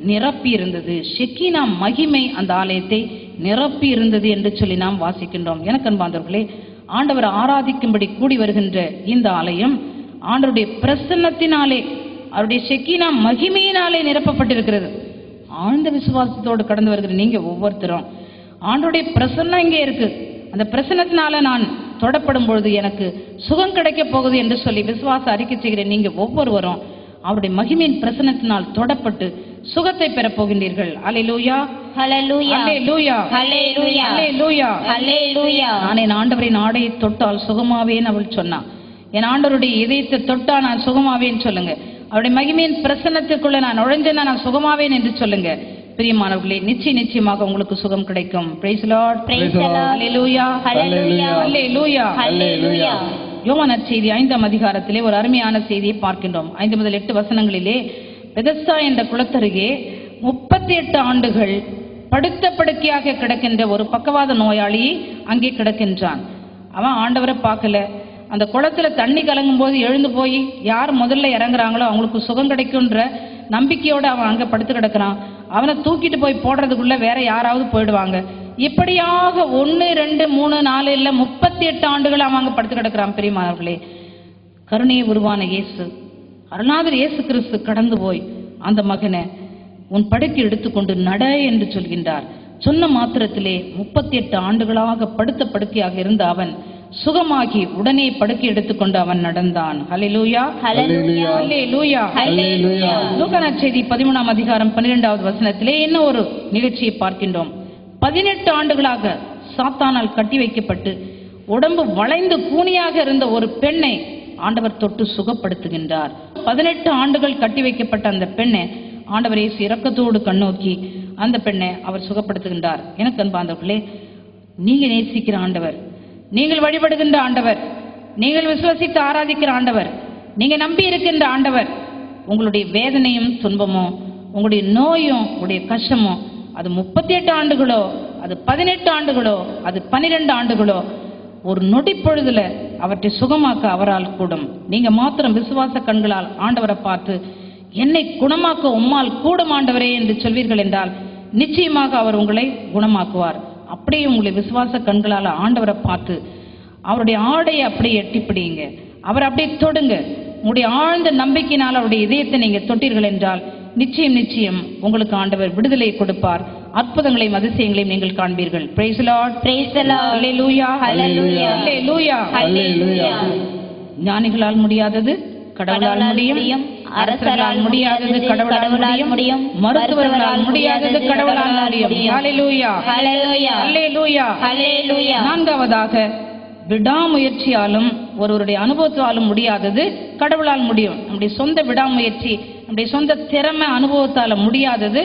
நிரப்பி இருந்தது. ஷெக்கீனா மகிமை அந்த ஆலயத்தை நிரப்பி இருந்தது என்று சொல்லி நாம் வாசிக்கின்றோம். எனக்கு அன்பார்ந்தவர்களே, ஆண்டவர் ஆராதிக்கும்படி கூடி வருகின்ற இந்த ஆலயம் ஆண்டவருடைய பிரசன்னத்தினாலே அவருடைய ஷெக்கீனா மகிமையினாலே நிரப்பப்பட்டிருக்கிறது. ஆழ்ந்த விசுவாசத்தோடு கடந்து வருகிற நீங்க ஒவ்வொருத்தரும் ஆண்டவருடைய பிரசன்னம் இங்கே இருக்கு, அந்த பிரசன்னத்தினால நான் தொடப்படும் பொழுது எனக்கு சுகம் கிடைக்க போகுது என்று சொல்லி விசுவாச அறிக்கை செய்கிற நீங்க ஒவ்வொருவரும் அவருடைய மகிமையின் பிரசன்னத்தினால் தொடப்பட்டு சுகத்தை பெறப் போகின்றீர்கள். அல்லேலூயா. Hallelujah. அல்லேலூயா. Hallelujah. அல்லேலூயா. Hallelujah. நான் என் ஆண்டவரின் ஆடையை தொட்டால் சுகமாவேன் அவள் சொன்னா. என் ஆண்டவருடைய இதயத்தை தொட்டா நான் சுகமாவேன்னு சொல்லுங்க. அவருடைய மகிமையின் பிரசன்னத்துக்குள்ள நான் நுழைஞ்சேன்னா நான் சுகமாவேன் என்று சொல்லுங்க. பிரியமானவர்களே, நிச்சயமாக உங்களுக்கு சுகம் கிடைக்கும். Praise the Lord. Praise the Lord. Hallelujah. Hallelujah. Hallelujah. Hallelujah. யோவான் நற்செய்தி 5ஆம் அதிகாரத்திலே ஒரு அருமையான செய்தியை பார்க்கின்றோம். 5 முதல் 8 வசனங்களிலே, பெதஸ்தா என்ற குளத்தருகே 38 ஆண்டுகள் படுத்த படுக்கையாக கிடக்கின்ற ஒரு பக்கவாத நோயாளி அங்கே கிடக்கின்றான். அவன் ஆண்டவரை பார்க்கல. அந்த குளத்துல தண்ணி கலங்கும் போது எழுந்து போய் யார் முதல்ல இறங்குறாங்களோ அவங்களுக்கு சுகம் கிடைக்கும்ன்ற நம்பிக்கையோடு அவன் அங்க படுத்து கிடக்கிறான். அவனை தூக்கிட்டு போய் போடுறதுக்குள்ள வேற யாராவது போயிடுவாங்க. இப்படியாக 1, 2, 3, 4 இல்ல 38 ஆண்டுகள் அவன் அங்க படுத்து கிடக்கிறான். பிரியமானவர்களே, கருணையை உருவான இயேசு, அருணாதர் இயேசு கிறிஸ்து கடந்து போய் அந்த மகனை உன் படுக்கை எடுத்துக்கொண்டு நட என்று சொல்கின்றார். சொன்ன மாத்திரத்திலே 38 ஆண்டுகளாக படுத்த படுக்கையாக இருந்த அவன் சுகமாகி உடனே படுக்கை எடுத்துக்கொண்டு அவன் நடந்தான். ஹல்லேலூயா. Hallelujah. ஹல்லேலூயா. Hallelujah. லூக்கா நற்செய்தி 13ஆம் அதிகாரம் 12வது வசனத்திலே இன்னும் ஒரு நிகழ்ச்சியை பார்க்கின்றோம். 18 ஆண்டுகளாக சாத்தானால் கட்டி வைக்கப்பட்டு உடம்பு வளைந்து கூனியாக இருந்த ஒரு பெண்ணை ஆண்டவர் தொட்டு சுகப்படுத்துகின்றார். 18 ஆண்டுகள் கட்டி வைக்கப்பட்ட அந்த பெண்ணை ஆண்டவர் இயேசு இரக்கத்தோடு கண்ணோக்கி அந்த பெண்ணை அவர் சுகப்படுத்துகின்றார். எனக்கு அன்பார்ந்தவர்களே, நீங்க நேசிக்கிற ஆண்டவர், நீங்கள் வழிபடுகின்ற ஆண்டவர், நீங்கள் விசுவசித்து ஆராதிக்கிற ஆண்டவர், நீங்க நம்பி இருக்கின்ற ஆண்டவர், உங்களுடைய வேதனையும் துன்பமும், உங்களுடைய நோயும், உங்களுடைய கஷ்டமும், அது 38 ஆண்டுகளோ, அது 18 ஆண்டுகளோ, அது 12 ஆண்டுகளோ, ஒரு நொடி பொழுதுல அவற்றை சுகமாக்க அவரால் கூடும். நீங்க மாத்திரம் விசுவாச கண்களால் ஆண்டவரை பார்த்து என்னை குணமாக்க உம்மால் கூடும் ஆண்டவரே என்று சொல்வீர்கள் என்றால் நிச்சயமாக அவர் உங்களை குணமாக்குவார். அப்படியே உங்களை விசுவாச கண்களால் ஆண்டவரை பார்த்து அவருடைய ஆடையை அப்படியே எட்டிப்பிடிங்க, அவர் அப்படியே தொடுங்க. உங்களுடைய ஆழ்ந்த நம்பிக்கையினால் அவருடைய இதயத்தை நீங்க தொட்டீர்கள் என்றால் நிச்சயம் உங்களுக்கு ஆண்டவர் விடுதலை கொடுப்பார். அற்புதங்களையும் அதிசயங்களையும் நீங்கள் காண்பீர்கள். Praise the Lord. Praise the Lord. Hallelujah. Hallelujah. Hallelujah. Hallelujah. ஞானிகளால் முடியாதது கடவுளால் முடியும், அரசரால் முடியாதது கடவுளால் முடியும், மருத்துவர்களால் முடியாதது கடவுளால் முடியும். ஹல்லேலூயா, ஹல்லேலூயா, ஹல்லேலூயா, ஹல்லேலூயா. நான்காவதாக, விடாமுயற்சியாலும் ஒருவருடைய அனுபவத்தாலும் முடியாதது கடவுளால் முடியும். நம்முடைய சொந்த விடாமுயற்சி, நம்முடைய சொந்த திறமை அனுபவத்தால முடியாதது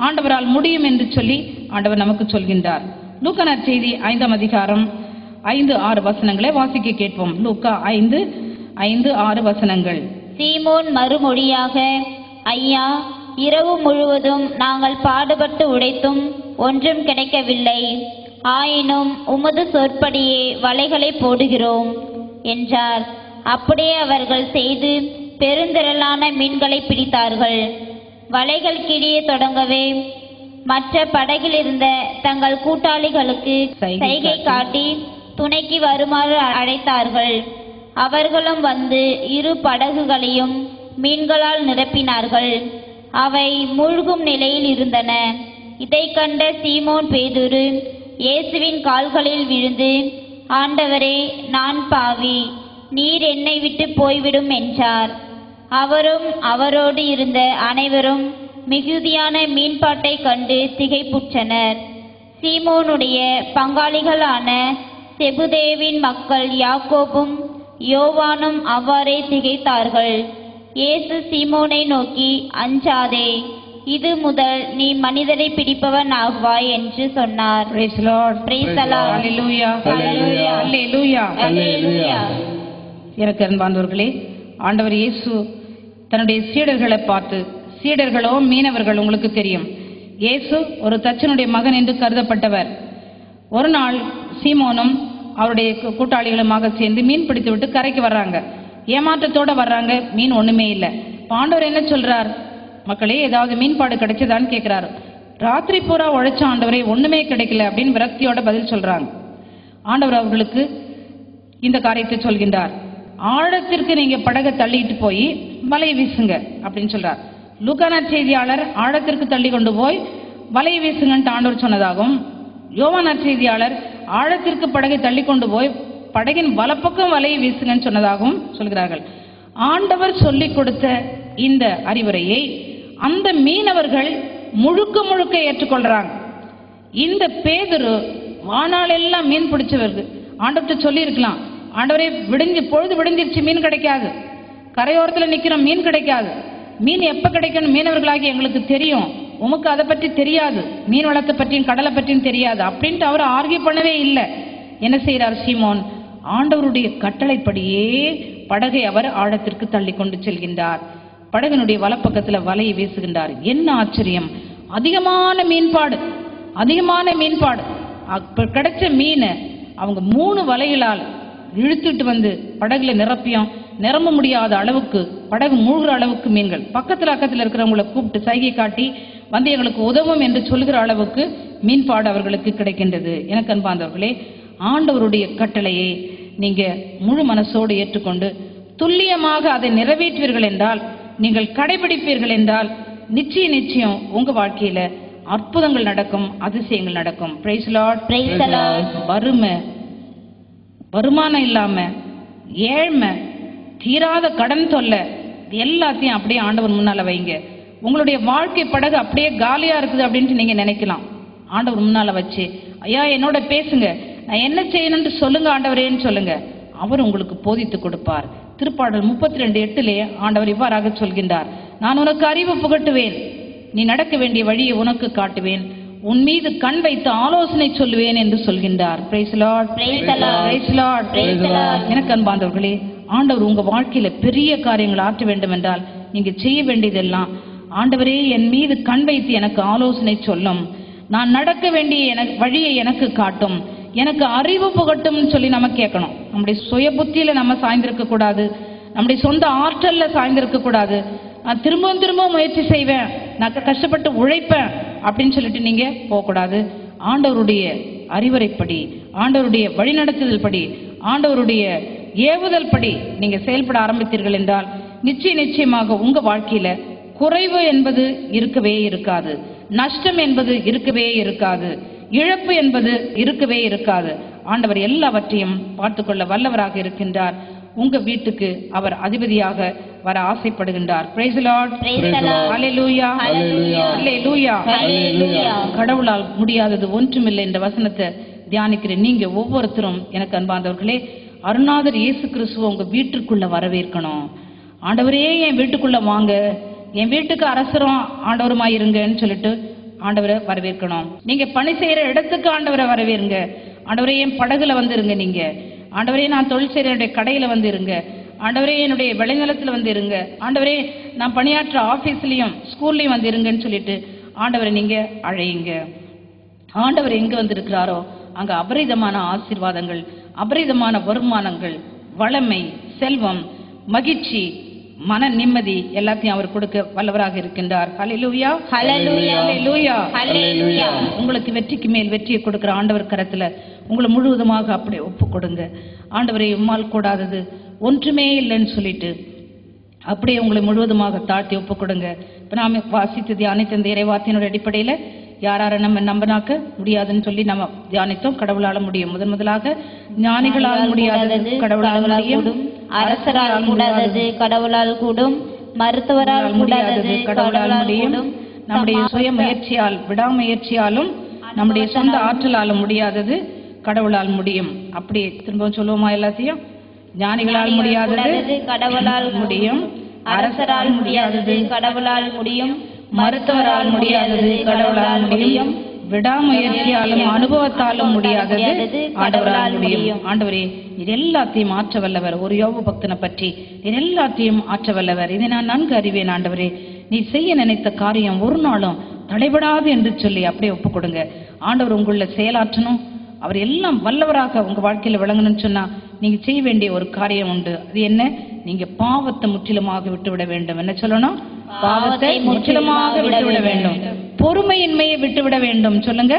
ஆண்டவரால் முடியும் என்று சொல்லி ஆண்டவர் நமக்கு சொல்கின்றார். லூக்கா நற்செய்தி 5ஆம் அதிகாரம் 5-6 வசனங்களை வாசிக்க கேட்போம். லூக்கா 5:5-6 வசனங்கள். சீமோன் மறுமொழியாக, ஐயா, இரவு முழுவதும் நாங்கள் பாடுபட்டு உழைத்தும் ஒன்றும் கிடைக்கவில்லை. ஆயினும் உமது சொற்படியே வலைகளை போடுகிறோம் என்றார். அப்படியே அவர்கள் செய்து பெருந்திரளான மீன்களை பிடித்தார்கள். வலைகள் கிழிய தொடங்கவே மற்ற படகில் இருந்த தங்கள் கூட்டாளிகளுக்கு சைகை காட்டி துணைக்கு வருமாறு அழைத்தார்கள். அவர்களும் வந்து 2 படகுகளையும் மீன்களால் நிரப்பினார்கள். அவை மூழ்கும் நிலையில் இருந்தன. இதை கண்ட சீமோன் பேதுரு இயேசுவின் கால்களில் விழுந்து, ஆண்டவரே, நான் பாவி, நீர் என்னை விட்டு போய்விடும் என்றார். அவரும் அவரோடு இருந்த அனைவரும் மிகுதியான மீன்பாட்டை கண்டு திகைப்புற்றனர். சீமோனுடைய பங்காளிகளான செபுதேவின் மக்கள் யாக்கோபும் யோவானும் அவ்வாறே திகைத்தார்கள். இயேசு சீமோனை நோக்கி, அஞ்சாதே, இது முதல் நீ மனிதரை பிடிப்பவன் ஆகுவாய் என்று சொன்னார். Praise the Lord. Praise the Lord. Hallelujah. Hallelujah. Hallelujah. ஹல்லேலூயா. எனக்கு அன்பார்ந்தவர்களே, ஆண்டவர் இயேசு தன்னுடைய சீடர்களை பார்த்து, சீடர்களோ மீனவர்கள் உங்களுக்கு தெரியும், இயேசு ஒரு தச்சனுடைய மகன் என்று கருதப்பட்டவர். ஒரு நாள் சீமோனும் அவருடைய கூட்டாளிகளுமாக சேர்ந்து மீன் பிடித்து விட்டு கரைக்கு வர்றாங்க. ஏமாற்றத்தோட வர்றாங்க, மீன் ஒண்ணுமே இல்லை. ஆண்டவர் என்ன சொல்றார்? மக்களே, ஏதாவது மீன்பாடு கிடைச்சதான்னு கேட்கிறாரு. ராத்திரி பூரா உழைச்ச ஆண்டவரே, ஒண்ணுமே கிடைக்கல அப்படின்னு விரக்தியோட பதில் சொல்றாங்க. ஆண்டவர் அவர்களுக்கு இந்த காரியத்தை சொல்கின்றார். ஆழத்திற்கு நீங்க படகை தள்ளிட்டு போய் வலையை வீசுங்க அப்படின்னு சொல்றார். லூக்கா நற்செய்தியாளர் ஆழத்திற்கு தள்ளி கொண்டு போய் வலையை வீசுங்கன்ட்டு ஆண்டவர் சொன்னதாகவும், யோவான் நற்செய்தியாளர் ஆழத்திற்கு படகை தள்ளி கொண்டு போய் படகின் வலப்பக்கம் வலையை வீசுங்கன்னு சொன்னதாகவும் சொல்கிறார்கள். ஆண்டவர் சொல்லிக் கொடுத்த இந்த அறிவுரையை அந்த மீனவர்கள் முழுக்க முழுக்க ஏற்றுக்கொள்றாங்க. இந்த பேதுரு வானாள் எல்லாம் மீன் பிடிச்சவருக்கு ஆண்டவர்கிட்ட சொல்லி இருக்கலாம், ஆண்டவரே, பொழுது விடிஞ்சிருச்சு, மீன் கிடைக்காது, கரையோரத்தில் நிக்கிறோம், மீன் கிடைக்காது, மீன் எப்ப கிடைக்கும் மீனவர்களாகி எங்களுக்கு தெரியும், உமக்கு அதை பற்றி தெரியாது, மீன் வளத்தை பற்றியும் கடலை பற்றியும் தெரியாது அப்படின்ட்டு அவர் ஆர்கியூ பண்ணவே இல்லை. என்ன செய்கிறார் சீமோன்? ஆண்டவருடைய கட்டளைப்படியே படகை அவர் ஆழத்திற்கு தள்ளி கொண்டு செல்கின்றார். படகினுடைய வலப்பக்கத்தில் வலையை வீசுகின்றார். என்ன ஆச்சரியம்! அதிகமான மீன்பாடு. அப்ப கிடைச்ச மீனை அவங்க 3 வலைகளால் இழுத்துட்டு வந்து படகுல நிரம்ப முடியாத அளவுக்கு, படகு மூழ்கிற அளவுக்கு மீன்கள். அக்கத்தில் இருக்கிறவங்களை கூப்பிட்டு சைகை காட்டி வந்து எங்களுக்கு உதவும் என்று சொல்கிற அளவுக்கு மீன்பாடு அவர்களுக்கு கிடைக்கின்றது. எனக்கு அன்பார்ந்தவர்களே, ஆண்டவருடைய கட்டளையை நீங்க முழு மனசோடு ஏற்றுக்கொண்டு துல்லியமாக அதை நிறைவேற்றுவீர்கள் என்றால், நீங்கள் கடைபிடிப்பீர்கள் என்றால், நிச்சயம் உங்க வாழ்க்கையில அற்புதங்கள் நடக்கும், அதிசயங்கள் நடக்கும். Praise Lord. Praise the Lord. வறுமை, வருமானம் இல்லாம, ஏழ்மை, தீராத கடன் தொல்லை, எல்லாத்தையும் அப்படியே ஆண்டவர் முன்னால வைங்க. உங்களுடைய வாழ்க்கை படகு அப்படியே காலியா இருக்குது அப்படின்ட்டு நீங்க நினைக்கலாம். ஆண்டவர் முன்னால வச்சு, ஐயா என்னோட பேசுங்க, நான் என்ன செய்யணும்னு சொல்லுங்க ஆண்டவரேன்னு சொல்லுங்க. அவர் உங்களுக்கு போதித்து கொடுப்பார். திருப்பாடல் 32:8 ஆண்டவர் இவ்வாறாக சொல்கின்றார், நான் உனக்கு அறிவு புகட்டுவேன், நீ நடக்க வேண்டிய வழியை உனக்கு காட்டுவேன், உன் மீது கண் வைத்து ஆலோசனை சொல்லுவேன் என்று சொல்கின்றார். Praise Lord. Praise the Lord. Praise Lord. Praise the Lord. எனக்கு அன்பார்ந்தவர்களே, ஆண்டவர் உங்க வாழ்க்கையில பெரிய காரியங்கள் ஆற்ற வேண்டும் என்றால் நீங்க செய்ய வேண்டியதெல்லாம், ஆண்டவரே என் மீது கண் வைத்து எனக்கு ஆலோசனை சொல்லும், நான் நடக்க வேண்டிய வழியை எனக்கு காட்டும், எனக்கு அறிவு புகட்டும்னு சொல்லி நம்ம கேட்கணும். நம்முடைய சுய புத்தியில நம்ம சாய்ந்திருக்க கூடாது, நம்முடைய சொந்த ஆற்றல்ல சாய்ந்திருக்க கூடாது. நான் திரும்ப முயற்சி செய்வேன், நான் கஷ்டப்பட்டு உழைப்பேன் அப்படின்னு சொல்லிட்டு நீங்க போகக்கூடாது. ஆண்டவருடைய அறிவுரைப்படி, ஆண்டவருடைய வழிநடத்துதல் படி, ஆண்டவருடைய ஏவுதல் படி நீங்க செயல்பட ஆரம்பித்தீர்கள் என்றால் நிச்சயமாக உங்க வாழ்க்கையில குறைவு என்பது இருக்கவே இருக்காது, நஷ்டம் என்பது இருக்கவே இருக்காது, இழப்பு என்பது இருக்கவே இருக்காது. ஆண்டவர் எல்லாவற்றையும் பார்த்துக்கொள்ள வல்லவராக இருக்கின்றார். உங்க வீட்டுக்கு அவர் அதிபதியாக வர ஆசைப்படுகின்றார். Praise the Lord. Praise the Lord. Hallelujah. Hallelujah. Hallelujah. Hallelujah. கடவுளால் முடியாதது ஒன்றுமில்லை என்ற வசனத்தை தியானிக்கிற நீங்க ஒவ்வொருத்தரும் எனக்கு அன்பார்ந்தவர்களே, அருணாதர் இயேசு கிறிஸ்துவ உங்க வீட்டுக்குள்ள வரவேற்கணும். ஆண்டவரே என் வீட்டுக்குள்ள வாங்க, என் வீட்டுக்கு அரசரும் ஆண்டவருமா இருங்கன்னு சொல்லிட்டு ஆண்டவரை வரவேற்கணும். நீங்க பணி செய்யற இடத்துக்கு ஆண்டவரை வரவேறுங்க. ஆண்டவரே என் படகுல வந்துருங்க, நீங்க ஆண்டவரே நான் தொழில் செய்யற என்னுடைய கடையில வந்து இருங்க, ஆண்டவரே என்னுடைய விளைநிலத்துல வந்து இருங்க, ஆண்டவரே நான் பணியாற்ற ஆபீஸ்லயும் ஸ்கூல்லயும் வந்து இருங்கன்னு சொல்லிட்டு ஆண்டவரை நீங்க அழையுங்க. ஆண்டவர் எங்க வந்து இருக்கிறாரோ அங்க அபரிதமான ஆசீர்வாதங்கள், அபரிதமான வருமானங்கள், வளமை, செல்வம், மகிழ்ச்சி, மன நிம்மதி எல்லாத்தையும் அவர் கொடுக்க வல்லவராக இருக்கின்றார். ஹல்லேலூயா. Hallelujah. ஹல்லேலூயா. Hallelujah. உங்களுக்கு வெற்றிக்கு மேல் வெற்றியை கொடுக்கிற ஆண்டவர் கரத்துல உங்களை முழுவதுமாக அப்படியே ஒப்பு கொடுங்க. ஆண்டவரை உம்மால் கூடாதது ஒன்றுமே இல்லைன்னு சொல்லிட்டு அப்படியே உங்களை முழுவதுமாக தாழ்த்தி ஒப்பு கொடுங்க. இப்ப நாம வாசித்து தியானித்த இந்த இறைவார்த்தையினுடைய அடிப்படையில யாரார நம்ம நம்பினாக்க முடியாதுன்னு சொல்லி நம்ம தியானித்தோம். கடவுளால முடியும். முதலாக ஞானிகளால் முடியாதது கடவுளால் முடியும், அரசரால் கூடாதது கடவுளால் கூடும், மருத்துவரால் கூடாதது கடவுளால் முடியும், நம்முடைய சுய முயற்சியால் விடாமுயற்சியாலும் நம்முடைய சொந்த ஆற்றலாலும் முடியாதது கடவுளால் முடியும். அப்படியே திரும்பவும் சொல்லுவோமா எல்லாத்தையும்? ஞானிகளால் முடியாதது கடவுளால் முடியும், அரசரால் முடியாதது கடவுளால் முடியும், மருத்துவரால் முடியாதது கடவுளால் முடியும், விடாமுயற்சியாலும் அனுபவத்தாலும் முடியாதது ஆண்டவரால் முடியும். ஆண்டவரே இது எல்லாத்தையும் ஆற்ற வல்லவர். ஒரு யோபு பக்தனை பற்றி இது எல்லாத்தையும் ஆற்ற வல்லவர், இதை நான் நன்கு அறிவேன். ஆண்டவரே நீ செய்ய நினைத்த காரியம் ஒரு நாளும் தடைபடாது என்று சொல்லி அப்படியே ஒப்பு கொடுங்க. ஆண்டவர் உங்களுள்ள செயலாற்றணும், அவர் எல்லாம் வல்லவராக உங்க வாழ்க்கையில விளங்கணும்னு சொன்னா நீங்க செய்ய வேண்டிய ஒரு காரியம் உண்டு. அது என்ன? நீங்க பாவத்தை முற்றிலுமாக விட்டுவிட வேண்டும். என்ன சொல்லணும்? பாவத்தை முற்றிலுமாக விட்டுவிட வேண்டும். பொறுமையின்மையை விட்டுவிட வேண்டும். சொல்லுங்க,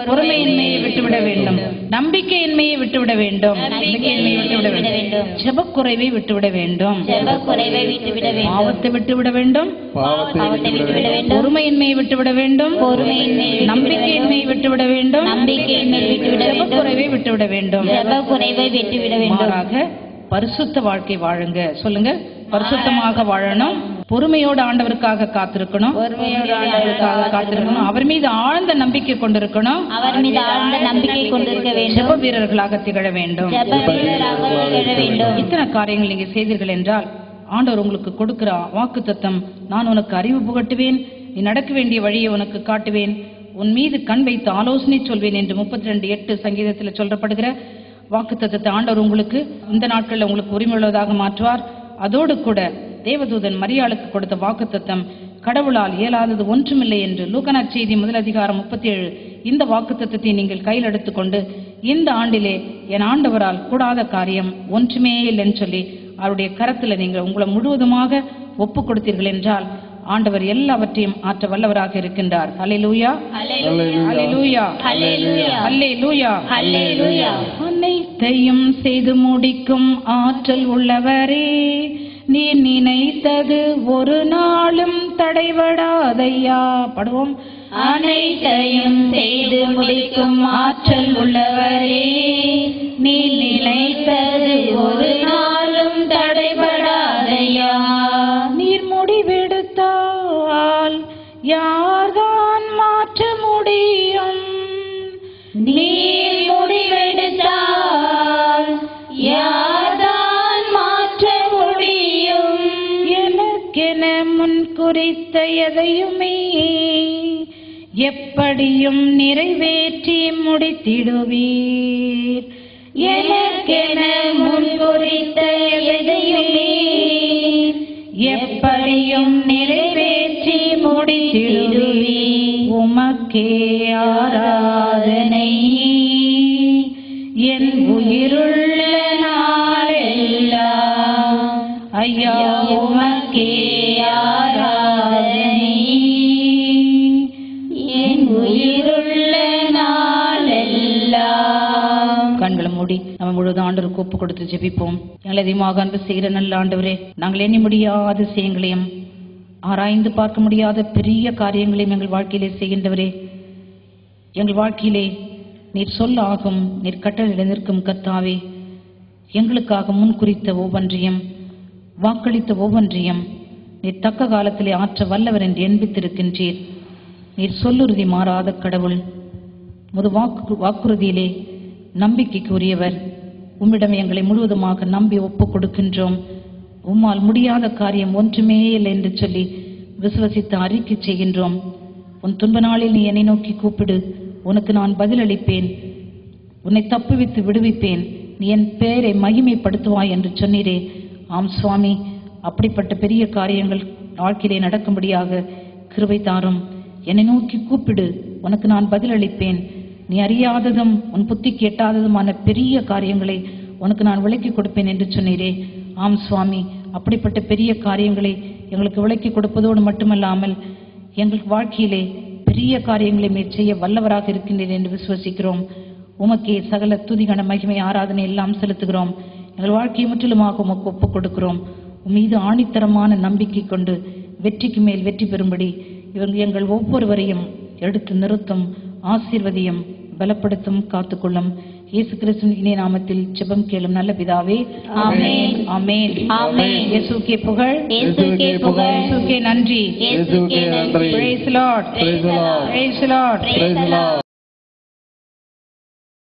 பொறுமையின்மையை விட்டுவிட வேண்டும். நம்பிக்கையின்மையை விட்டுவிட வேண்டும். நம்பிக்கையின்மையை விட்டுவிட வேண்டும். ஜெபக்குறைவை விட்டுவிட வேண்டும். ஜெபக்குறைவை விட்டுவிட வேண்டும். பாவத்தை விட்டுவிட வேண்டும். பாவத்தை விட்டுவிட வேண்டும். பொறுமையின்மையை விட்டுவிட வேண்டும். பொறுமையின்மையை நம்பிக்கையின்மையை விட்டுவிட வேண்டும். நம்பிக்கையின்மையை விட்டுவிட வேண்டும். ஜெபக்குறைவை விட்டுவிட வேண்டும். ஜெபக்குறைவை விட்டுவிட வேண்டும். மாறாக பரிசுத்த வாழ்க்கை வாழுங்க. சொல்லுங்க, பரிசுத்தமாக வாழணும். பொறுமையோடு ஆண்டவருக்காக காத்திருக்கணும். பொறுமையோடு ஆண்டவருக்காக காத்திருக்கணும். அவர் மீது ஆழ்ந்த நம்பிக்கை கொண்டிருக்கணும். அவர் மீது ஆழ்ந்த நம்பிக்கை கொண்டிருக்க வேண்டும். ஜெப வீரர்களாக திகழ வேண்டும். ஜெப வீரராக திகழ வேண்டும். இத்தனை காரியங்கள் நீங்க செய்தீர்கள் என்றால் ஆண்டவர் உங்களுக்கு கொடுக்கிற வாக்குத்தத்தம், நான் உனக்கு அறிவு புகட்டுவேன், நீ நடக்க வேண்டிய வழியை உனக்கு காட்டுவேன், உன் மீது கண் வைத்து ஆலோசனை சொல்வேன் என்று 32:8 சங்கீதத்தில் சொல்லப்படுகிற வாக்குத்தத்தத்தை ஆண்டவர் உங்களுக்கு இந்த நாட்களில் உங்களுக்கு உரிமையுள்ளதாக மாற்றுவார். அதோடு கூட தேவதூதன் மரியாளுக்கு கொடுத்த வாக்குத்தத்தம், கடவுளால் இயலாதது ஒன்றுமில்லை என்று லூக்கா நற்செய்தி 1:37 இந்த வாக்குத்தத்தத்தை நீங்கள் கையில் எடுத்துக்கொண்டு இந்த ஆண்டிலே என் ஆண்டவரால் கூடாத காரியம் ஒன்றுமே இல்லைன்னு சொல்லி அவருடைய கரத்துல நீங்கள் உங்களை முழுவதுமாக ஒப்பு கொடுத்தீர்கள் என்றால் ஆண்டவர் எல்லாவற்றையும் ஆற்ற வல்லவராக இருக்கின்றார். அல்லேலூயா, அல்லேலூயா, அல்லேலூயா, அல்லேலூயா. அனைத்தையும் செய்து முடிக்கும் ஆற்றல் உள்ளவரே, நீ நினைத்தது ஒரு நாளும் தடைபடாதையா. படுவோம். அனைத்தையும் செய்து முடிக்கும் ஆற்றல் உள்ளவரே, நீ நினைத்தது ஒரு நாளும் தடைபடாதையா. நீர் முடிவெடுத்தால் யார்தான் மாற்ற முடியும்? நீர் முடிவெடுத்தால் யார்தான் மாற்ற முடியும்? எனக்கென முன் குறித்த எதையுமே எப்படியும் நிறைவேற்றி முடித்திடுவீர். எனக்கென முன் குறித்த எதையுமே எப்படியும் நிறைவேற்றி முடித்திடுவீர். உமக்கே ஆராதனை என் உயிருள்ள நாளெல்லாம். ஐயா உமக்கே ஆராதனை என் உயிருள்ள நாளெல்லாம். கண்களை மூடி நம்ம முழுவதும் ஆண்டவருக்கு ஒப்பு கொடுத்து ஜெபிப்போம். எங்களை அதிகமாக அன்பு செய்கிற நல்ல ஆண்டவரே, நாங்கள் எண்ணி முடியாத விஷயங்களையும் ஆராய்ந்து பார்க்க முடியாத பெரிய காரியங்களையும் எங்கள் வாழ்க்கையிலே செய்கின்றவரே, எங்கள் வாழ்க்கையிலே நீர் சொல்லாகும், நீர் கட்டளையிட நிற்கும் கர்த்தாவே, எங்களுக்காக முன்குறித்த ஒவ்வொன்றையும் வாக்களித்த ஒவ்வொன்றையும் நீர் தக்க காலத்திலே ஆற்ற வல்லவர் என்று எண்பித்திருக்கின்றீர். நீர் சொல்லுறுதி மாறாத கடவுள், முது வாக்குறுதியிலே நம்பிக்கைக்கு உரியவர். உம்மிடம் எங்களை முழுவதுமாக நம்பி ஒப்புக் கொடுக்கின்றோம். உம்மால் முடியாத காரியம் ஒன்றுமே இல்லை என்று சொல்லி விசுவசித்து அறிக்கை செய்கின்றோம். உன் துன்ப நாளில் நீ என்னை நோக்கி கூப்பிடு, உனக்கு நான் பதிலளிப்பேன், உன்னை தப்புவித்து விடுவிப்பேன், நீ என் பெயரை மகிமைப்படுத்துவாய் என்று சொன்னீரே. ஆம் சுவாமி, அப்படிப்பட்ட பெரிய காரியங்கள் வாழ்க்கையிலே நடக்கும்படியாக கிருபை தாரும். என்னை நோக்கி கூப்பிடு, உனக்கு நான் பதிலளிப்பேன். நீ அறியாததும் உன் புத்திக்கு எட்டாததுமான பெரிய காரியங்களை உனக்கு நான் விளக்கி கொடுப்பேன் என்று சொன்னீரே. ஆம் சுவாமி, அப்படிப்பட்ட பெரிய காரியங்களை எங்களுக்கு விளக்கி கொடுப்பதோடு மட்டுமல்லாமல் எங்கள் வாழ்க்கையிலே பெரிய காரியங்களை மேற் செய்ய வல்லவராக இருக்கின்றேன் என்று விசுவசிக்கிறோம். உமக்கே சகல துதிகன மகிமை ஆராதனை எல்லாம் செலுத்துகிறோம். எங்கள் வாழ்க்கையை முற்றிலுமாக உமக்கு ஒப்புக் கொடுக்கிறோம். மீது ஆணித்தரமான நம்பிக்கை கொண்டு வெற்றிக்கு மேல் வெற்றி பெறும்படி எங்கள் ஒவ்வொருவரையும் எடுத்து நிறுத்தும், ஆசீர்வதியும், பலப்படுத்தும், காத்துக்கொள்ளும். இயேசு கிறிஸ்துவின் இனிய நாமத்தில் ஜெபம் கேளும் நல்ல பிதாவே. ஆமென். ஆமென். ஆமென். இயேசுவுக்கே புகழ், இயேசுவுக்கே புகழ், இயேசுவுக்கே நன்றி. இயேசுவுக்கே நன்றி. Praise the Lord. Praise the Lord. Praise the Lord. Praise the Lord.